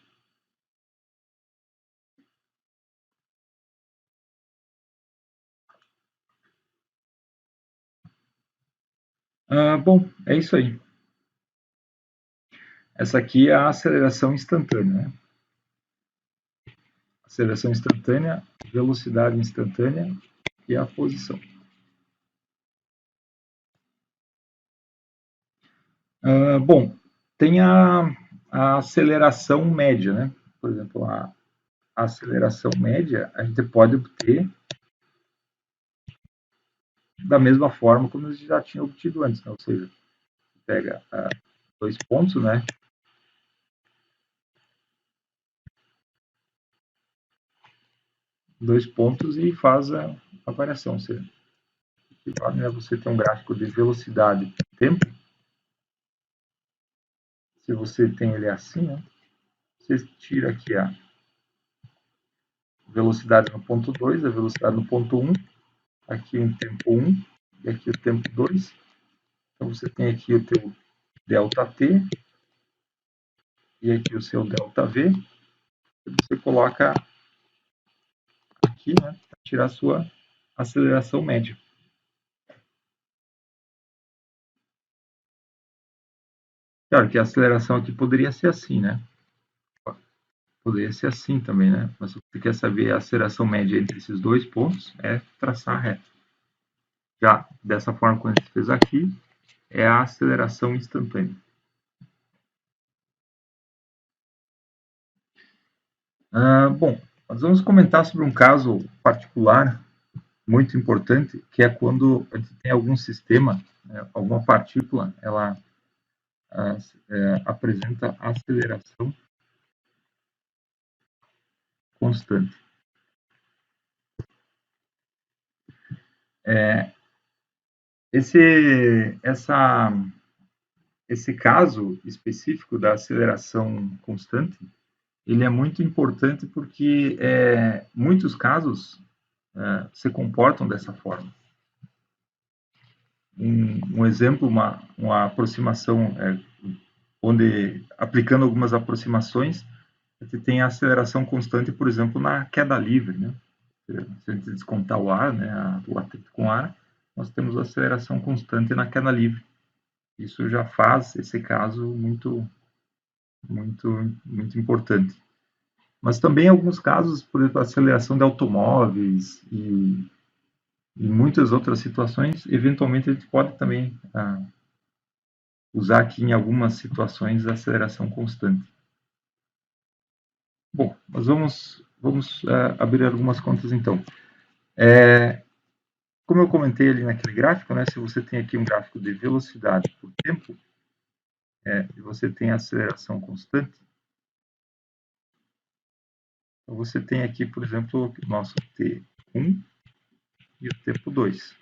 Bom, é isso aí. Essa aqui é a aceleração instantânea, né? Aceleração instantânea, velocidade instantânea e a posição. Bom, tem a aceleração média, né? Por exemplo, a aceleração média a gente pode obter da mesma forma como a gente já tinha obtido antes, né? Ou seja, pega dois pontos, né? Dois pontos e faz a variação. Ou seja, você tem um gráfico de velocidade e tempo. Se você tem ele assim, né? Você tira aqui a velocidade no ponto 2, a velocidade no ponto 1, aqui o tempo 1 e aqui o tempo 2. Então, você tem aqui o teu ΔT e aqui o seu ΔV. E você coloca aqui, né, para tirar a sua aceleração média. Claro que a aceleração aqui poderia ser assim, né? Poderia ser assim também, né? Mas se você quer saber a aceleração média entre esses dois pontos, é traçar a reta. Já dessa forma, como a gente fez aqui, é a aceleração instantânea. Bom, nós vamos comentar sobre um caso particular muito importante, que é quando a gente tem algum sistema, alguma partícula, ela apresenta aceleração constante. Esse caso específico da aceleração constante, ele é muito importante porque muitos casos se comportam dessa forma. Um exemplo, uma aproximação, onde, aplicando algumas aproximações, você tem a aceleração constante, por exemplo, na queda livre, né? Se a gente descontar o ar, né, o atrito com o ar, nós temos a aceleração constante na queda livre. Isso já faz esse caso muito importante. Mas também em alguns casos, por exemplo, a aceleração de automóveis e muitas outras situações, eventualmente a gente pode também usar aqui em algumas situações a aceleração constante. Bom, nós vamos abrir algumas contas então. Como eu comentei ali naquele gráfico, né, se você tem aqui um gráfico de velocidade por tempo, e você tem a aceleração constante, então você tem aqui, por exemplo, o nosso T1 e o tempo 2.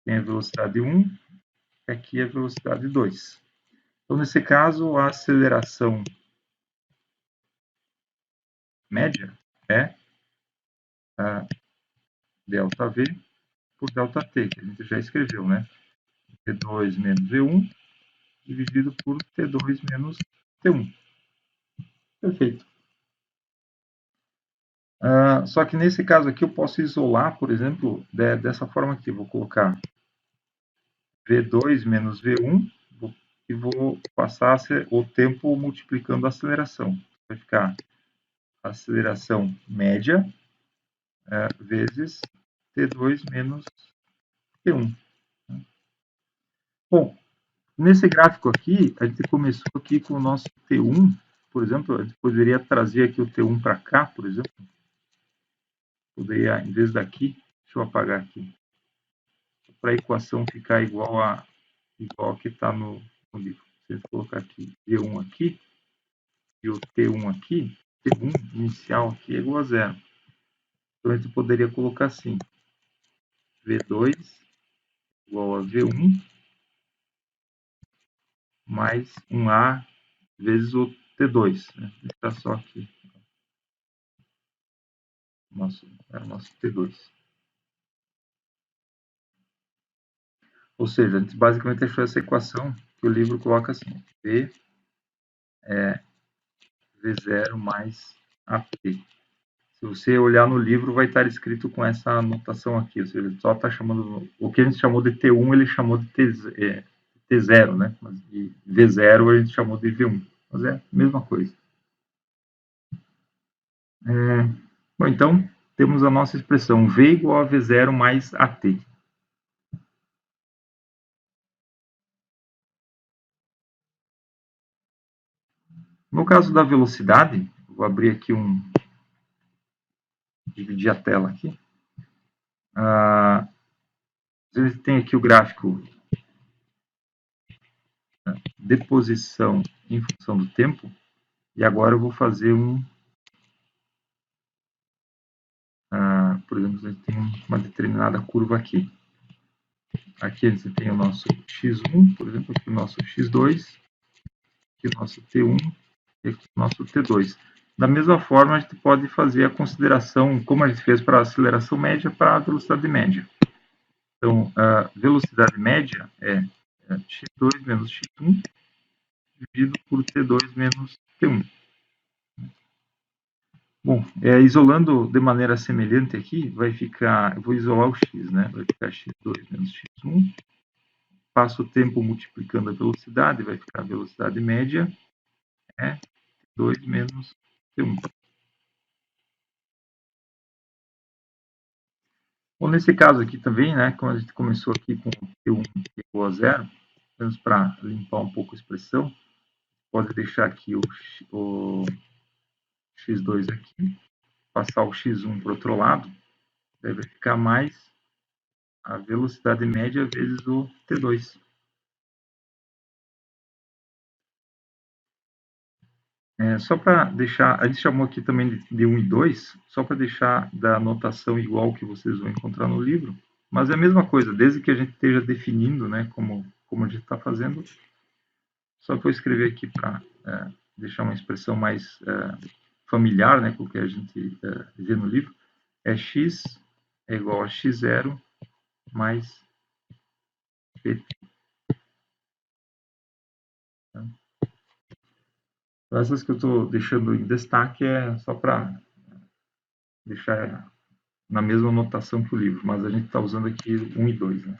Tem a velocidade 1 e aqui a velocidade 2. Então, nesse caso, a aceleração média é a ΔV por ΔT, que a gente já escreveu, né? T2 menos V1 dividido por T2 menos T1. Perfeito. Só que nesse caso aqui eu posso isolar, por exemplo, dessa forma aqui. Vou colocar V2 menos V1 e vou passar o tempo multiplicando a aceleração. Vai ficar a aceleração média vezes T2 menos T1. Bom, nesse gráfico aqui, a gente começou aqui com o nosso T1, por exemplo, a gente poderia trazer aqui o T1 para cá, por exemplo. Poderia, em vez daqui, deixa eu apagar aqui, para a equação ficar igual ao que está no livro. Se eu colocar aqui V1 aqui, e o T1 aqui, T1 inicial aqui é igual a zero. Então, a gente poderia colocar assim, V2 igual a V1 mais 1A vezes o T2. Né? Está só aqui. É o nosso T2. Ou seja, a gente basicamente achou essa equação que o livro coloca assim, V é V0 mais AT. Se você olhar no livro, vai estar escrito com essa anotação aqui, ou seja, ele só está chamando, o que a gente chamou de T1, ele chamou de T0, né? Mas de V0 a gente chamou de V1, mas é a mesma coisa. Bom, então, temos a nossa expressão V igual a V0 mais AT. No caso da velocidade, vou abrir aqui dividir a tela aqui. A gente tem aqui o gráfico de posição em função do tempo, e agora eu vou fazer por exemplo, a gente tem uma determinada curva aqui. Aqui a gente tem o nosso x1, por exemplo, aqui o nosso x2, aqui o nosso t1 e aqui o nosso t2. Da mesma forma, a gente pode fazer a consideração, como a gente fez para a aceleração média, para a velocidade média. Então, a velocidade média é x2 menos x1 dividido por t2 menos t1. Bom, isolando de maneira semelhante aqui, vai ficar, eu vou isolar o x, né? Vai ficar x2 menos x1, passo o tempo multiplicando a velocidade, vai ficar a velocidade média, é 2 menos t1. Bom, nesse caso aqui também, né, como a gente começou aqui com t1 igual a zero, vamos para limpar um pouco a expressão, pode deixar aqui o x2 aqui, passar o x1 para o outro lado, daí vai ficar mais a velocidade média vezes o t2. Só para deixar, a gente chamou aqui também de 1 e 2, só para deixar da notação igual que vocês vão encontrar no livro, mas é a mesma coisa, desde que a gente esteja definindo, né, como a gente está fazendo, só vou escrever aqui para deixar uma expressão mais familiar, né, com o que a gente vê no livro, x é igual a x0 mais pt. Então, essas que eu estou deixando em destaque é só para deixar na mesma notação que o livro, mas a gente está usando aqui 1 e 2. Né?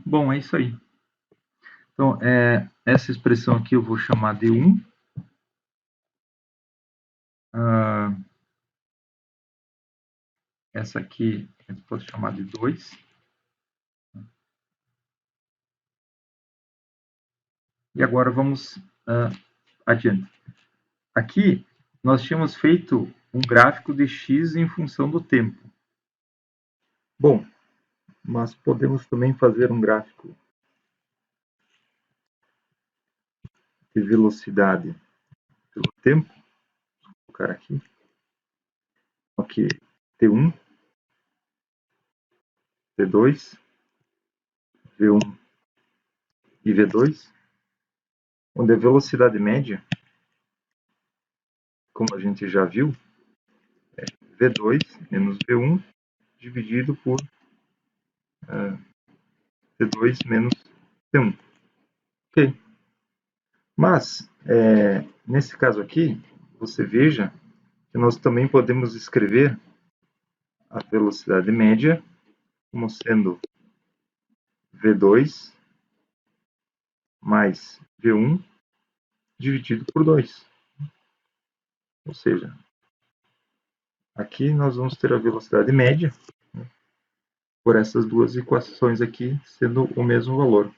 Bom, é isso aí. Então, essa expressão aqui eu vou chamar de 1. Essa aqui a gente pode chamar de 2. E agora vamos adiante. Aqui nós tínhamos feito um gráfico de x em função do tempo. Bom, mas podemos também fazer um gráfico de velocidade pelo tempo. Vou colocar aqui. Ok, T1, T2, V1 e V2, onde a velocidade média, como a gente já viu, é V2 menos V1 dividido por T2 menos T1. Ok. Mas, nesse caso aqui, você veja que nós também podemos escrever a velocidade média como sendo V2 mais V1 dividido por 2. Ou seja, aqui nós vamos ter a velocidade média, né, por essas duas equações aqui sendo o mesmo valor.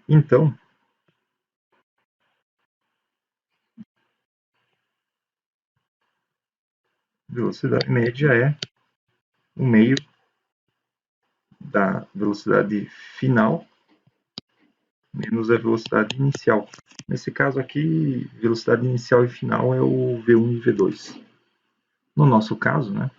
Então, velocidade média é o meio da velocidade final menos a velocidade inicial. Nesse caso aqui, velocidade inicial e final é o V1 e V2. No nosso caso, né?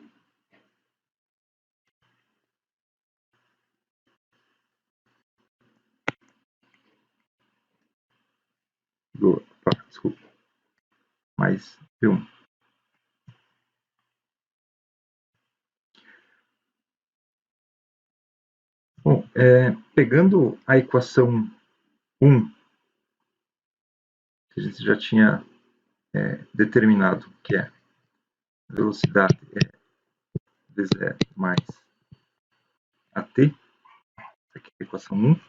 Desculpa. Mais V1. Bom, pegando a equação 1, que a gente já tinha determinado, que é velocidade V0 mais AT, aqui é a equação 1,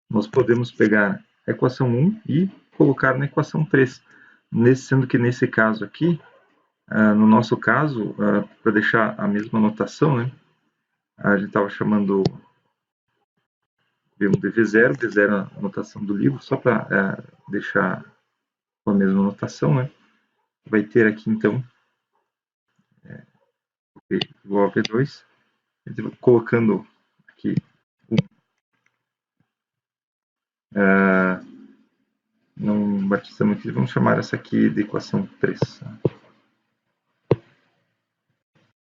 nós podemos pegar a equação 1 e colocar na equação 3, sendo que nesse caso aqui, no nosso caso, para deixar a mesma notação, né, a gente estava chamando V1 de V0, V0 é a notação do livro, só para deixar com a mesma notação, né, vai ter aqui então V igual a V2, colocando aqui 1. Não batizamos aqui, vamos chamar essa aqui de equação 3.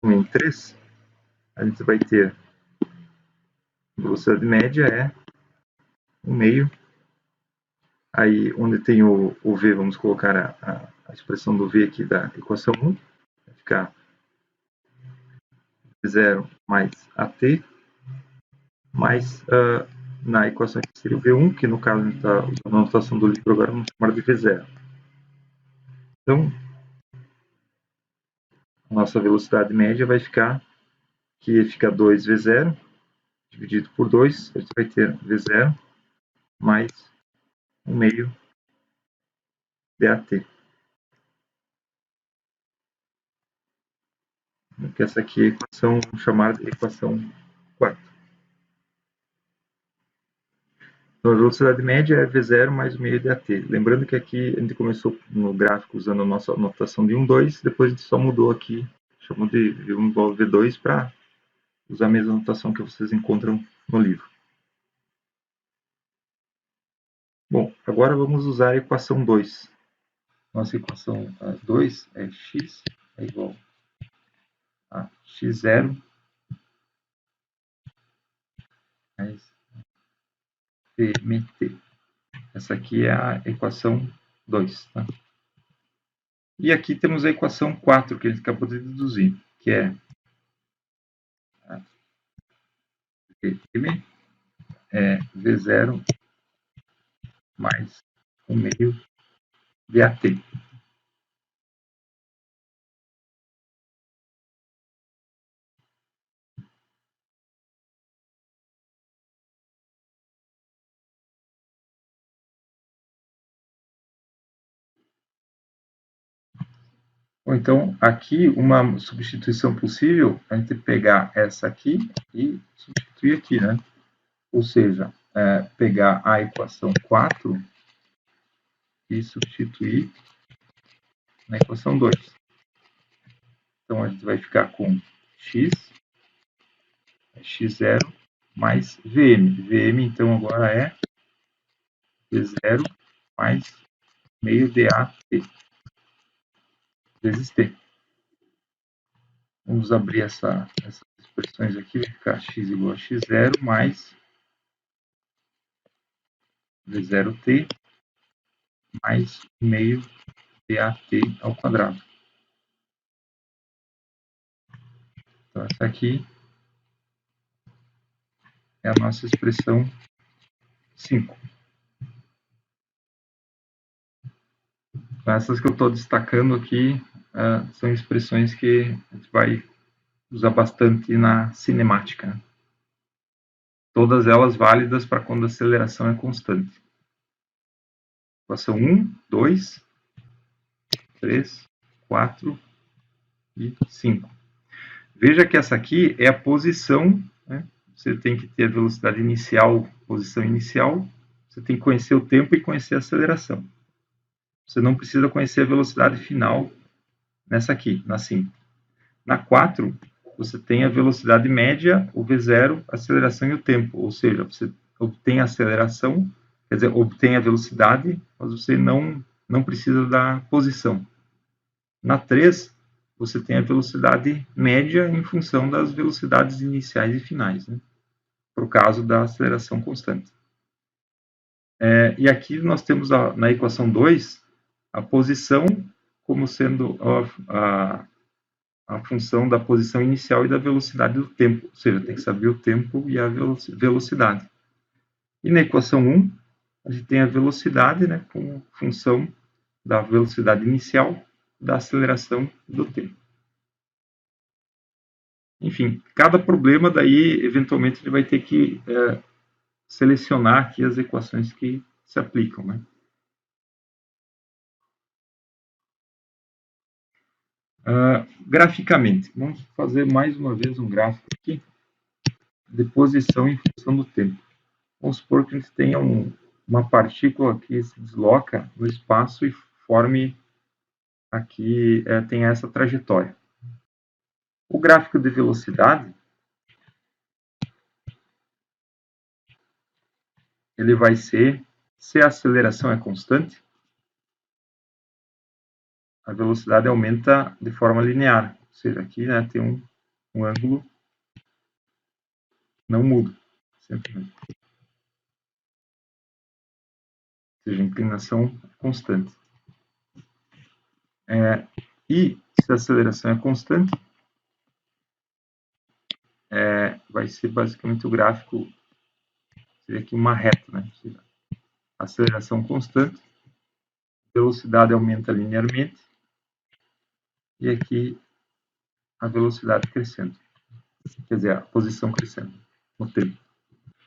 1 em 3, a gente vai ter velocidade média é 1 meio. Aí, onde tem o V, vamos colocar a expressão do V aqui da equação 1. Vai ficar V0 mais AT, mais na equação aqui seria o V1, que no caso a gente está usando a notação do livro agora, vamos chamar de V0. Então, a nossa velocidade média vai ficar, que fica 2V0, dividido por 2, a gente vai ter V0 mais 1 meio DAT. Que essa aqui é a equação, vamos chamar de equação 4. Então, a velocidade média é V0 mais 1 meio DAT. Lembrando que aqui a gente começou no gráfico usando a nossa notação de 1, 2, depois a gente só mudou aqui, chamou de V1 igual a V2 para usar a mesma notação que vocês encontram no livro. Bom, agora vamos usar a equação 2. Nossa equação 2 é x é igual a x0 mais pmt. Essa aqui é a equação 2. Tá? E aqui temos a equação 4, que a gente acabou de deduzir, que é m V0 mais 1 meio DAT. Bom, então, aqui, uma substituição possível, a gente pegar essa aqui e substituir aqui, né? Ou seja, pegar a equação 4 e substituir na equação 2. Então, a gente vai ficar com x, x0 mais Vm. Vm, então, agora é V0 mais meio dAt vezes T. Vamos abrir essas expressões aqui, vai ficar x igual a x0 mais V0t mais meio dAt ao quadrado. Então, essa aqui é a nossa expressão 5. Então, essas que eu estou destacando aqui são expressões que a gente vai usar bastante na cinemática, né? Todas elas válidas para quando a aceleração é constante. Equação 1, 2, 3, 4 e 5. Veja que essa aqui é a posição, né? Você tem que ter a velocidade inicial, posição inicial, você tem que conhecer o tempo e conhecer a aceleração. Você não precisa conhecer a velocidade final nessa aqui, na 5. Na 4, você tem a velocidade média, o V0, a aceleração e o tempo. Ou seja, você obtém a aceleração, quer dizer, obtém a velocidade, mas você não precisa da posição. Na 3, você tem a velocidade média em função das velocidades iniciais e finais, né? Para o caso da aceleração constante. E aqui nós temos na equação 2 a posição como sendo a função da posição inicial e da velocidade do tempo, ou seja, tem que saber o tempo e a velocidade. E na equação 1, a gente tem a velocidade, né, como função da velocidade inicial, da aceleração do tempo. Enfim, cada problema daí, eventualmente, ele vai ter que selecionar aqui as equações que se aplicam, né? Graficamente, vamos fazer mais uma vez um gráfico aqui de posição em função do tempo. Vamos supor que a gente tenha uma partícula que se desloca no espaço e forme aqui, tem essa trajetória. O gráfico de velocidade, ele vai ser, se a aceleração é constante, a velocidade aumenta de forma linear. Ou seja, aqui, né, tem um ângulo não muda, sempre mesmo. Ou seja, inclinação constante. E se a aceleração é constante, vai ser basicamente o gráfico, seria aqui uma reta, né? Aceleração constante, velocidade aumenta linearmente, e aqui a velocidade crescendo, quer dizer, a posição crescendo no tempo.